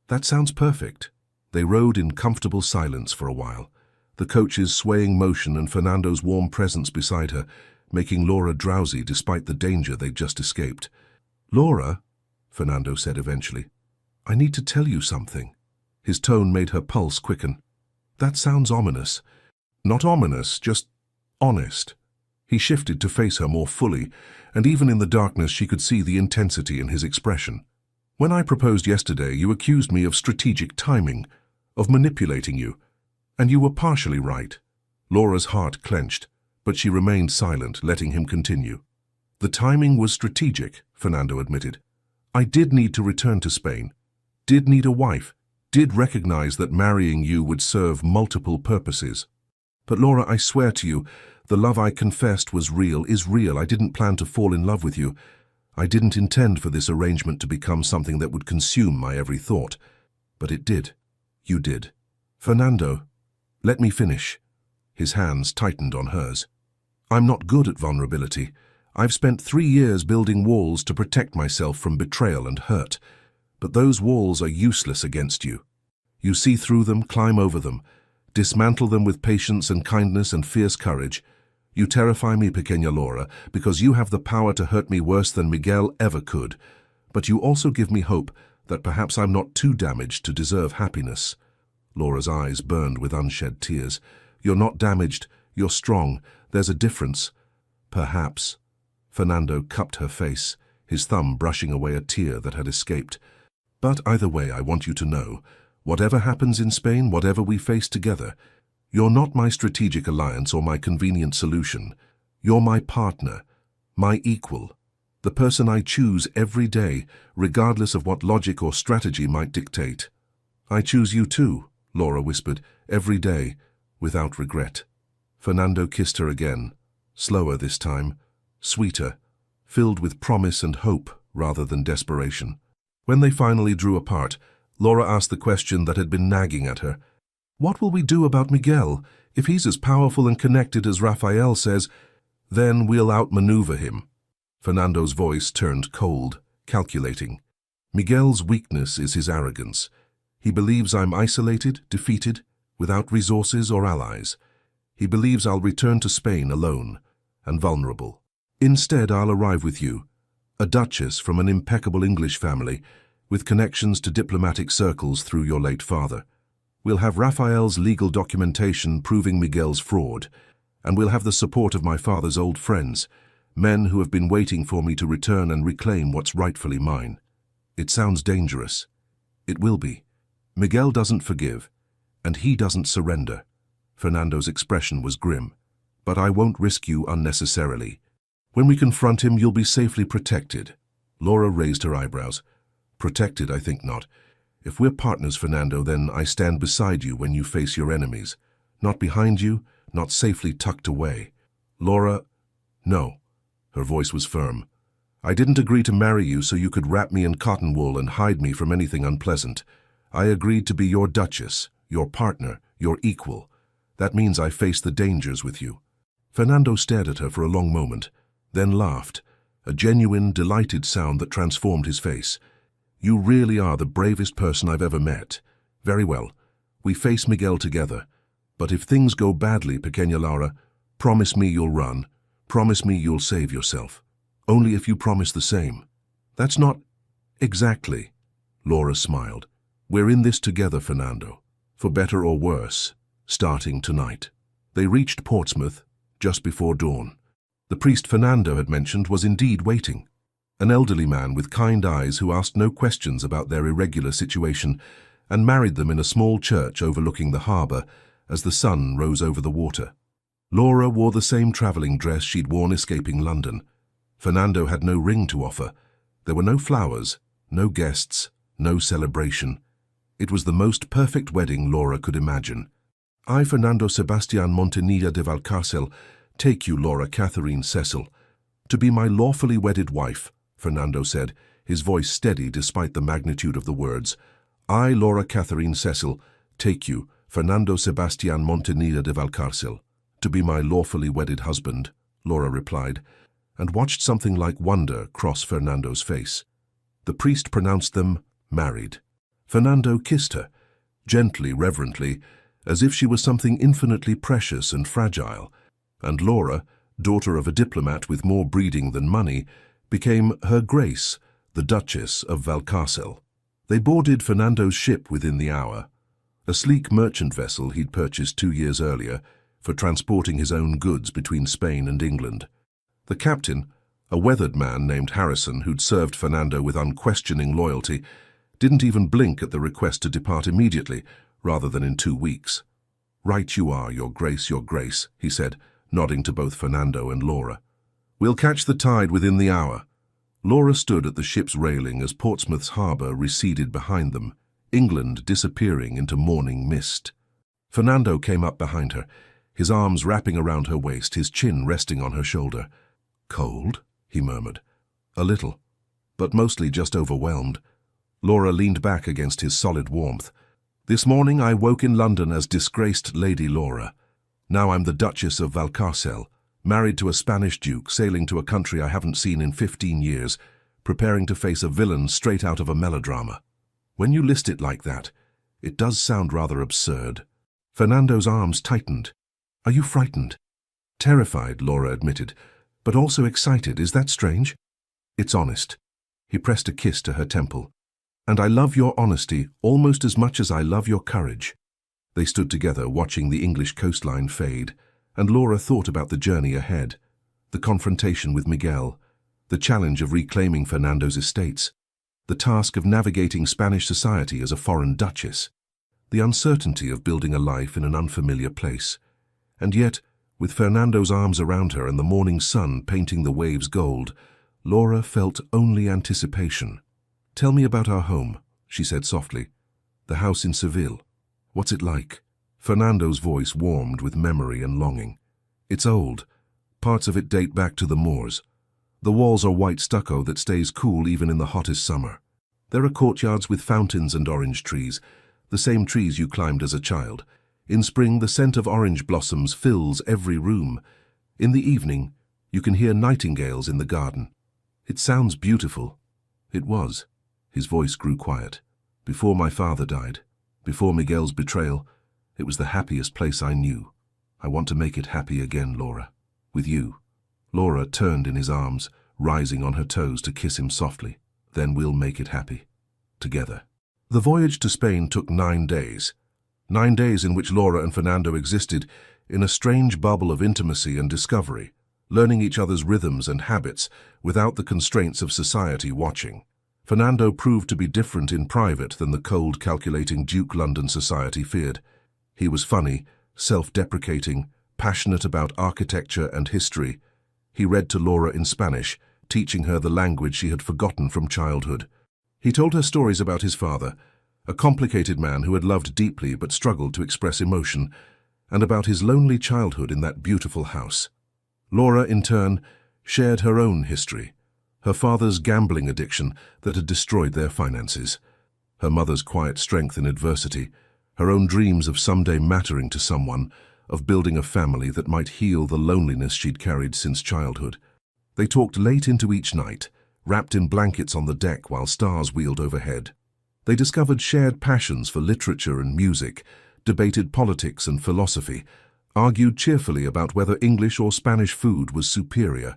"That sounds perfect." They rode in comfortable silence for a while, the coach's swaying motion and Fernando's warm presence beside her, making Laura drowsy despite the danger they'd just escaped. "Laura," Fernando said eventually, "I need to tell you something." His tone made her pulse quicken. "That sounds ominous." "Not ominous, just honest." He shifted to face her more fully, and even in the darkness she could see the intensity in his expression. "When I proposed yesterday, you accused me of strategic timing, of manipulating you, and you were partially right." Laura's heart clenched, but she remained silent, letting him continue. "The timing was strategic," Fernando admitted. "I did need to return to Spain, did need a wife, did recognize that marrying you would serve multiple purposes. But Laura, I swear to you, the love I confessed was real, is real. I didn't plan to fall in love with you. I didn't intend for this arrangement to become something that would consume my every thought. But it did. You did. Fernando, let me finish." His hands tightened on hers. "I'm not good at vulnerability. I've spent 3 years building walls to protect myself from betrayal and hurt. But those walls are useless against you. You see through them, climb over them, dismantle them with patience and kindness and fierce courage. You terrify me, Pequeña Laura, because you have the power to hurt me worse than Miguel ever could. But you also give me hope that perhaps I'm not too damaged to deserve happiness." Laura's eyes burned with unshed tears. "You're not damaged, you're strong. There's a difference." "Perhaps." Fernando cupped her face, his thumb brushing away a tear that had escaped. "But either way, I want you to know, whatever happens in Spain, whatever we face together, you're not my strategic alliance or my convenient solution. You're my partner, my equal, the person I choose every day, regardless of what logic or strategy might dictate." "I choose you too," Laura whispered, "every day, without regret." Fernando kissed her again, slower this time, sweeter, filled with promise and hope rather than desperation. When they finally drew apart, Laura asked the question that had been nagging at her. "What will we do about Miguel? If he's as powerful and connected as Raphael says, then we'll outmaneuver him." Fernando's voice turned cold, calculating. "Miguel's weakness is his arrogance. He believes I'm isolated, defeated, without resources or allies. He believes I'll return to Spain alone and vulnerable. Instead, I'll arrive with you, a duchess from an impeccable English family, with connections to diplomatic circles through your late father. We'll have Raphael's legal documentation proving Miguel's fraud, and we'll have the support of my father's old friends, men who have been waiting for me to return and reclaim what's rightfully mine. It sounds dangerous. It will be. Miguel doesn't forgive, and he doesn't surrender." Fernando's expression was grim. "But I won't risk you unnecessarily. When we confront him, you'll be safely protected." Laura raised her eyebrows. "Protected, I think not. If we're partners, Fernando, then I stand beside you when you face your enemies. Not behind you, not safely tucked away." "Laura, no." Her voice was firm. "I didn't agree to marry you so you could wrap me in cotton wool and hide me from anything unpleasant. I agreed to be your duchess, your partner, your equal. That means I face the dangers with you." Fernando stared at her for a long moment, then laughed, a genuine, delighted sound that transformed his face. "You really are the bravest person I've ever met. Very well, we face Miguel together. But if things go badly, Pequeña Laura, promise me you'll run. Promise me you'll save yourself. Only if you promise the same." "That's not exactly," Laura smiled. "We're in this together, Fernando, for better or worse, starting tonight." They reached Portsmouth just before dawn. The priest Fernando had mentioned was indeed waiting. An elderly man with kind eyes who asked no questions about their irregular situation and married them in a small church overlooking the harbour as the sun rose over the water. Laura wore the same travelling dress she'd worn escaping London. Fernando had no ring to offer. There were no flowers, no guests, no celebration. It was the most perfect wedding Laura could imagine. "I, Fernando Sebastian Montanilla de Valcárcel, take you, Laura Catherine Cecil, to be my lawfully wedded wife," Fernando said, his voice steady despite the magnitude of the words. "I, Laura Catherine Cecil, take you, Fernando Sebastian Montanilla de Valcárcel, to be my lawfully wedded husband," Laura replied, and watched something like wonder cross Fernando's face. The priest pronounced them married. Fernando kissed her, gently, reverently, as if she was something infinitely precious and fragile, and Laura, daughter of a diplomat with more breeding than money, became Her Grace, the Duchess of Valcárcel. They boarded Fernando's ship within the hour, a sleek merchant vessel he'd purchased 2 years earlier for transporting his own goods between Spain and England. The captain, a weathered man named Harrison who'd served Fernando with unquestioning loyalty, didn't even blink at the request to depart immediately, rather than in 2 weeks. "Right you are, Your Grace, he said, nodding to both Fernando and Laura. "We'll catch the tide within the hour." Laura stood at the ship's railing as Portsmouth's harbour receded behind them, England disappearing into morning mist. Fernando came up behind her, his arms wrapping around her waist, his chin resting on her shoulder. "Cold?" he murmured. "A little, but mostly just overwhelmed." Laura leaned back against his solid warmth. "This morning I woke in London as disgraced Lady Laura. Now I'm the Duchess of Valcárcel, married to a Spanish duke, sailing to a country I haven't seen in 15 years, preparing to face a villain straight out of a melodrama. When you list it like that, it does sound rather absurd." Fernando's arms tightened. "Are you frightened?" "Terrified," Laura admitted, "but also excited. Is that strange?" "It's honest." He pressed a kiss to her temple. "And I love your honesty almost as much as I love your courage." They stood together, watching the English coastline fade, and Laura thought about the journey ahead, the confrontation with Miguel, the challenge of reclaiming Fernando's estates, the task of navigating Spanish society as a foreign duchess, the uncertainty of building a life in an unfamiliar place. And yet, with Fernando's arms around her and the morning sun painting the waves gold, Laura felt only anticipation. "Tell me about our home," she said softly. "The house in Seville. What's it like?" Fernando's voice warmed with memory and longing. "It's old. Parts of it date back to the Moors. The walls are white stucco that stays cool even in the hottest summer. There are courtyards with fountains and orange trees, the same trees you climbed as a child. In spring, the scent of orange blossoms fills every room. In the evening, you can hear nightingales in the garden. It sounds beautiful." It was. His voice grew quiet. "Before my father died, before Miguel's betrayal, it was the happiest place I knew. I want to make it happy again, Laura. With you." Laura turned in his arms, rising on her toes to kiss him softly. "Then we'll make it happy. Together." The voyage to Spain took 9 days. 9 days in which Laura and Fernando existed in a strange bubble of intimacy and discovery, learning each other's rhythms and habits without the constraints of society watching. Fernando proved to be different in private than the cold, calculating Duke London society feared. He was funny, self-deprecating, passionate about architecture and history. He read to Laura in Spanish, teaching her the language she had forgotten from childhood. He told her stories about his father, a complicated man who had loved deeply but struggled to express emotion, and about his lonely childhood in that beautiful house. Laura, in turn, shared her own history, her father's gambling addiction that had destroyed their finances. her mother's quiet strength in adversity, her own dreams of someday mattering to someone, of building a family that might heal the loneliness she'd carried since childhood. They talked late into each night, wrapped in blankets on the deck while stars wheeled overhead. They discovered shared passions for literature and music, debated politics and philosophy, argued cheerfully about whether English or Spanish food was superior,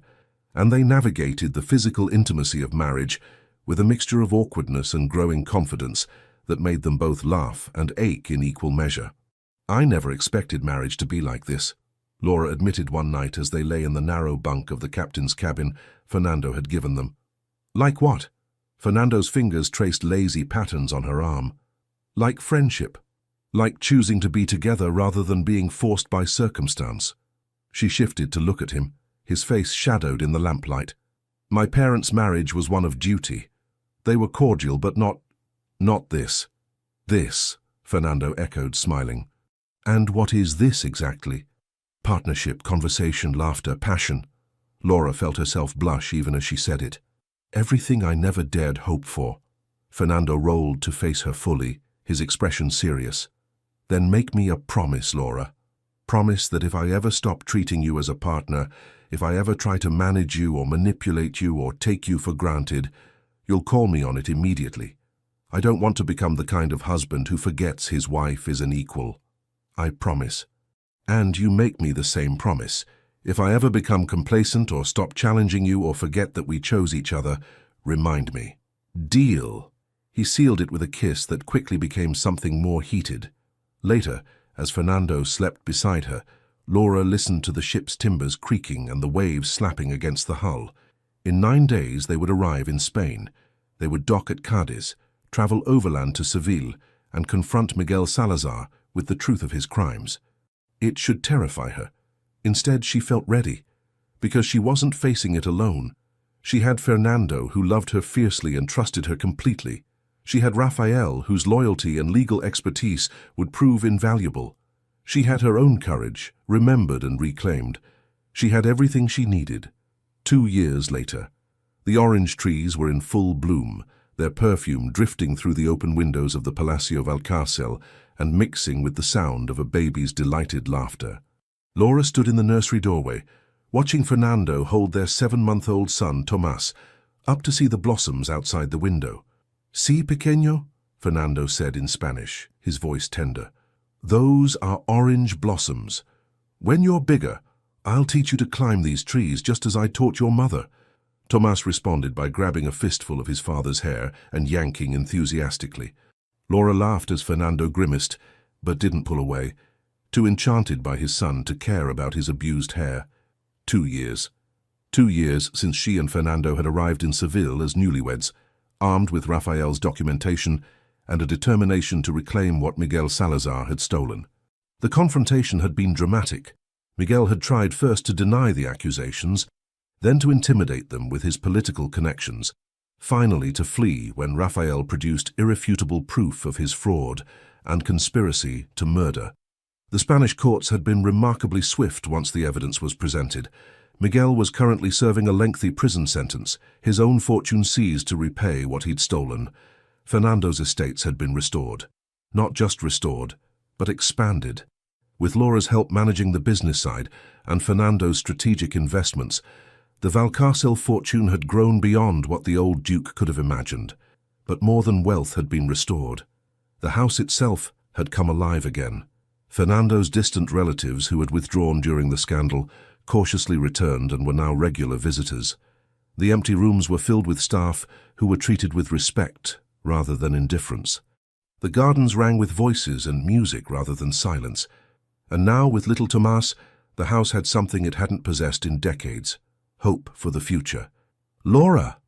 and they navigated the physical intimacy of marriage with a mixture of awkwardness and growing confidence that made them both laugh and ache in equal measure. "I never expected marriage to be like this," Laura admitted one night as they lay in the narrow bunk of the captain's cabin Fernando had given them. "Like what?" Fernando's fingers traced lazy patterns on her arm. "Like friendship. Like choosing to be together rather than being forced by circumstance." She shifted to look at him, his face shadowed in the lamplight. "My parents' marriage was one of duty. They were cordial, but not this." "This," Fernando echoed, smiling. "And what is this exactly?" "Partnership, conversation, laughter, passion." Laura felt herself blush even as she said it. "Everything I never dared hope for." Fernando rolled to face her fully, his expression serious. "Then make me a promise, Laura. Promise that if I ever stop treating you as a partner, if I ever try to manage you or manipulate you or take you for granted, you'll call me on it immediately. I don't want to become the kind of husband who forgets his wife is an equal. I promise. And you make me the same promise. If I ever become complacent or stop challenging you or forget that we chose each other, remind me." "Deal." He sealed it with a kiss that quickly became something more heated. Later, as Fernando slept beside her, Laura listened to the ship's timbers creaking and the waves slapping against the hull. In 9 days they would arrive in Spain. They would dock at Cadiz, travel overland to Seville, and confront Miguel Salazar with the truth of his crimes. It should terrify her. Instead, she felt ready, because she wasn't facing it alone. She had Fernando, who loved her fiercely and trusted her completely. She had Rafael, whose loyalty and legal expertise would prove invaluable. She had her own courage, remembered and reclaimed. She had everything she needed. 2 years later, the orange trees were in full bloom, their perfume drifting through the open windows of the Palacio Valcárcel and mixing with the sound of a baby's delighted laughter. Laura stood in the nursery doorway, watching Fernando hold their 7-month-old son, Tomás, up to see the blossoms outside the window. "Sí, pequeño?" Fernando said in Spanish, his voice tender. "Those are orange blossoms. When you're bigger, I'll teach you to climb these trees just as I taught your mother." Tomás responded by grabbing a fistful of his father's hair and yanking enthusiastically. Laura laughed as Fernando grimaced, but didn't pull away, too enchanted by his son to care about his abused hair. 2 years. 2 years since she and Fernando had arrived in Seville as newlyweds, armed with Rafael's documentation and a determination to reclaim what Miguel Salazar had stolen. The confrontation had been dramatic. Miguel had tried first to deny the accusations, then to intimidate them with his political connections, finally to flee when Rafael produced irrefutable proof of his fraud and conspiracy to murder. The Spanish courts had been remarkably swift once the evidence was presented. Miguel was currently serving a lengthy prison sentence, his own fortune seized to repay what he'd stolen. Fernando's estates had been restored. Not just restored, but expanded. With Laura's help managing the business side and Fernando's strategic investments, the Valcárcel fortune had grown beyond what the old duke could have imagined. But more than wealth had been restored. The house itself had come alive again. Fernando's distant relatives, who had withdrawn during the scandal, cautiously returned and were now regular visitors. The empty rooms were filled with staff who were treated with respect rather than indifference. The gardens rang with voices and music rather than silence. And now, with little Tomás, the house had something it hadn't possessed in decades: hope for the future. "Laura!"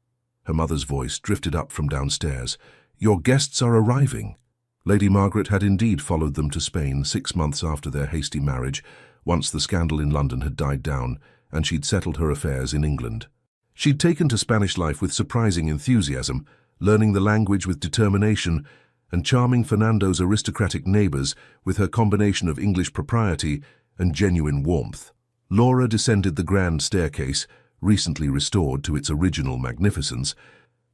Her mother's voice drifted up from downstairs. "Your guests are arriving." Lady Margaret had indeed followed them to Spain 6 months after their hasty marriage, once the scandal in London had died down, and she'd settled her affairs in England. She'd taken to Spanish life with surprising enthusiasm, learning the language with determination, and charming Fernando's aristocratic neighbours with her combination of English propriety and genuine warmth. Laura descended the grand staircase, recently restored to its original magnificence,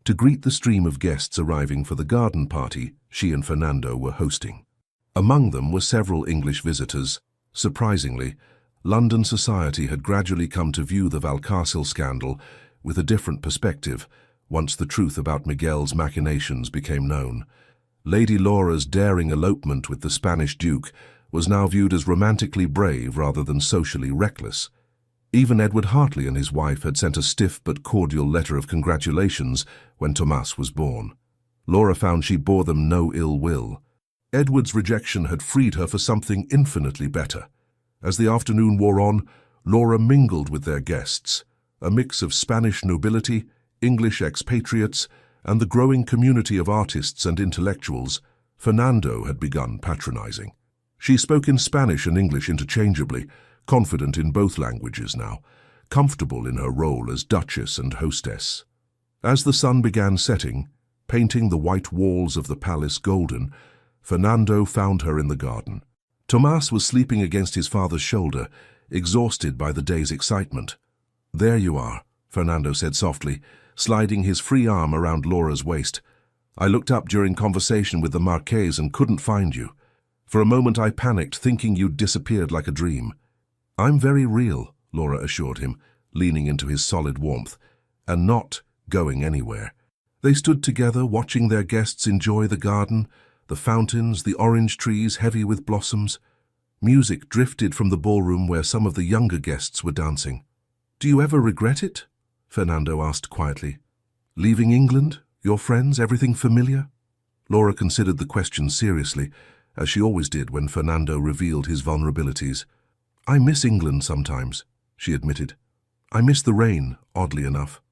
to greet the stream of guests arriving for the garden party she and Fernando were hosting. Among them were several English visitors. Surprisingly, London society had gradually come to view the Valcarcel scandal with a different perspective once the truth about Miguel's machinations became known. Lady Laura's daring elopement with the Spanish Duke was now viewed as romantically brave rather than socially reckless. Even Edward Hartley and his wife had sent a stiff but cordial letter of congratulations when Tomás was born. Laura found she bore them no ill will. Edward's rejection had freed her for something infinitely better. As the afternoon wore on, Laura mingled with their guests, a mix of Spanish nobility, English expatriates, and the growing community of artists and intellectuals. Fernando had begun patronizing. She spoke in Spanish and English interchangeably, confident in both languages now, comfortable in her role as duchess and hostess. As the sun began setting, painting the white walls of the palace golden, Fernando found her in the garden. Tomás was sleeping against his father's shoulder, exhausted by the day's excitement. "There you are," Fernando said softly, sliding his free arm around Laura's waist. "I looked up during conversation with the Marquise and couldn't find you. For a moment I panicked, thinking you'd disappeared like a dream." "I'm very real," Laura assured him, leaning into his solid warmth, "and not going anywhere." They stood together, watching their guests enjoy the garden, the fountains, the orange trees heavy with blossoms. Music drifted from the ballroom where some of the younger guests were dancing. "Do you ever regret it?" Fernando asked quietly. "Leaving England, your friends, everything familiar?" Laura considered the question seriously, as she always did when Fernando revealed his vulnerabilities. "I miss England sometimes," she admitted. "I miss the rain, oddly enough,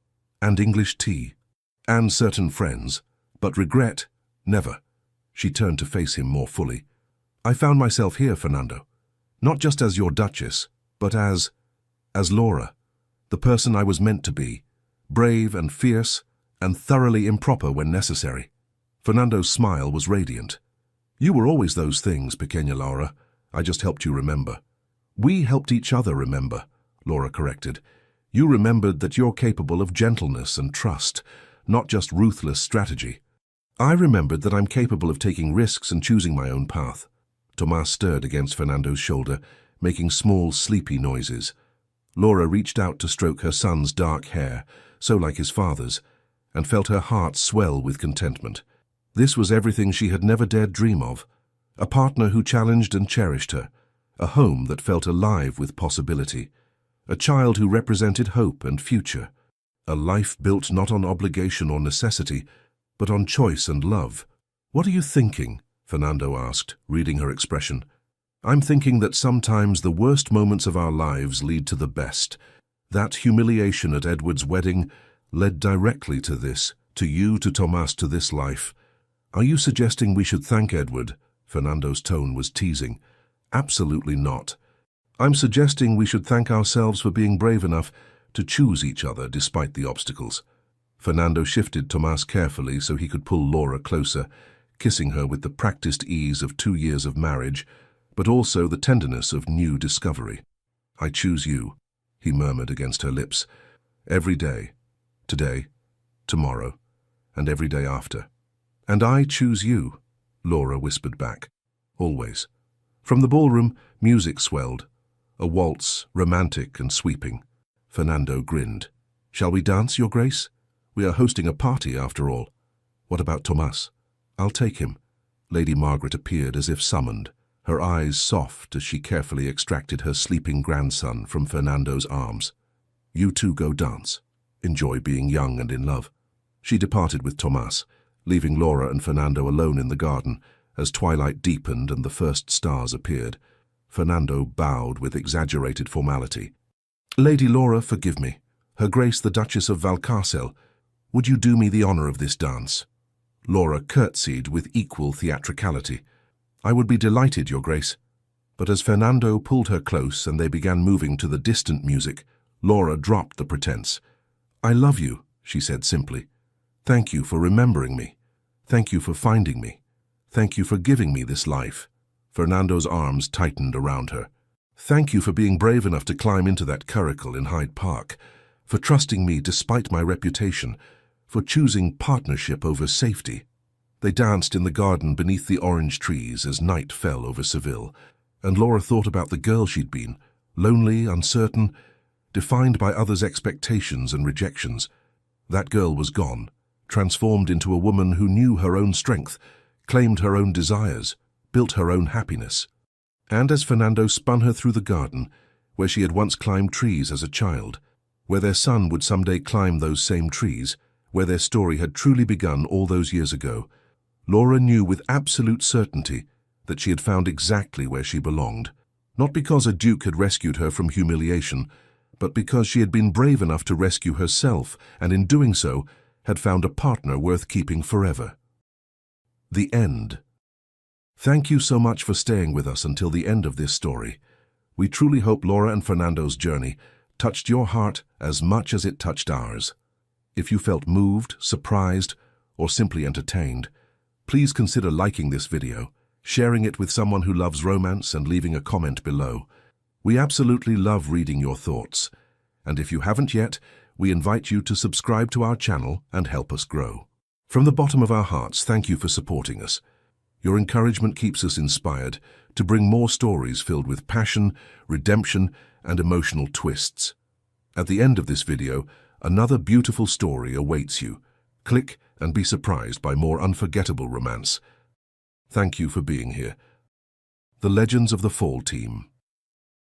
and English tea, and certain friends, but regret, never." She turned to face him more fully. "I found myself here, Fernando, not just as your duchess, but as Laura, the person I was meant to be, brave and fierce and thoroughly improper when necessary." Fernando's smile was radiant. "You were always those things, Pequeña Laura. I just helped you remember." "We helped each other remember," Laura corrected. "You remembered that you're capable of gentleness and trust, not just ruthless strategy. I remembered that I'm capable of taking risks and choosing my own path." Tomás stirred against Fernando's shoulder, making small, sleepy noises. Laura reached out to stroke her son's dark hair, so like his father's, and felt her heart swell with contentment. This was everything she had never dared dream of. A partner who challenged and cherished her. A home that felt alive with possibility. A child who represented hope and future. A life built not on obligation or necessity, but on choice and love. "What are you thinking?" Fernando asked, reading her expression. "I'm thinking that sometimes the worst moments of our lives lead to the best. That humiliation at Edward's wedding led directly to this, to you, to Tomás, to this life. Are you suggesting we should thank Edward?" Fernando's tone was teasing. "Absolutely not. I'm suggesting we should thank ourselves for being brave enough to choose each other despite the obstacles." Fernando shifted Tomás carefully so he could pull Laura closer, kissing her with the practiced ease of 2 years of marriage, but also the tenderness of new discovery. "I choose you," he murmured against her lips. "Every day, today, tomorrow, and every day after." "And I choose you," Laura whispered back. "Always." From the ballroom, music swelled. A waltz, romantic and sweeping. Fernando grinned. "Shall we dance, Your Grace? We are hosting a party, after all." "What about Tomás?" "I'll take him." Lady Margaret appeared as if summoned, her eyes soft as she carefully extracted her sleeping grandson from Fernando's arms. "You two go dance. Enjoy being young and in love." She departed with Tomás, leaving Laura and Fernando alone in the garden as twilight deepened and the first stars appeared. Fernando bowed with exaggerated formality. "Lady Laura, forgive me. Her Grace the Duchess of Valcarcel, would you do me the honor of this dance?" Laura curtsied with equal theatricality. "I would be delighted, Your Grace." But as Fernando pulled her close and they began moving to the distant music, Laura dropped the pretense. "I love you," she said simply. "Thank you for remembering me. Thank you for finding me. Thank you for giving me this life." Fernando's arms tightened around her. "Thank you for being brave enough to climb into that curricle in Hyde Park, for trusting me despite my reputation, for choosing partnership over safety. They danced in the garden beneath the orange trees as night fell over Seville, and Laura thought about the girl she'd been, lonely, uncertain, defined by others' expectations and rejections. That girl was gone, transformed into a woman who knew her own strength, claimed her own desires, built her own happiness. And as Fernando spun her through the garden, where she had once climbed trees as a child, where their son would someday climb those same trees, where their story had truly begun all those years ago, Laura knew with absolute certainty that she had found exactly where she belonged, not because a duke had rescued her from humiliation, but because she had been brave enough to rescue herself, and in doing so, had found a partner worth keeping forever. The end. Thank you so much for staying with us until the end of this story. We truly hope Laura and Fernando's journey touched your heart as much as it touched ours. If you felt moved, surprised, or simply entertained, please consider liking this video, sharing it with someone who loves romance, and leaving a comment below. We absolutely love reading your thoughts. And if you haven't yet, we invite you to subscribe to our channel and help us grow. From the bottom of our hearts, thank you for supporting us. Your encouragement keeps us inspired to bring more stories filled with passion, redemption, and emotional twists. At the end of this video, another beautiful story awaits you. Click and be surprised by more unforgettable romance. Thank you for being here. The Legends of the Fall Team.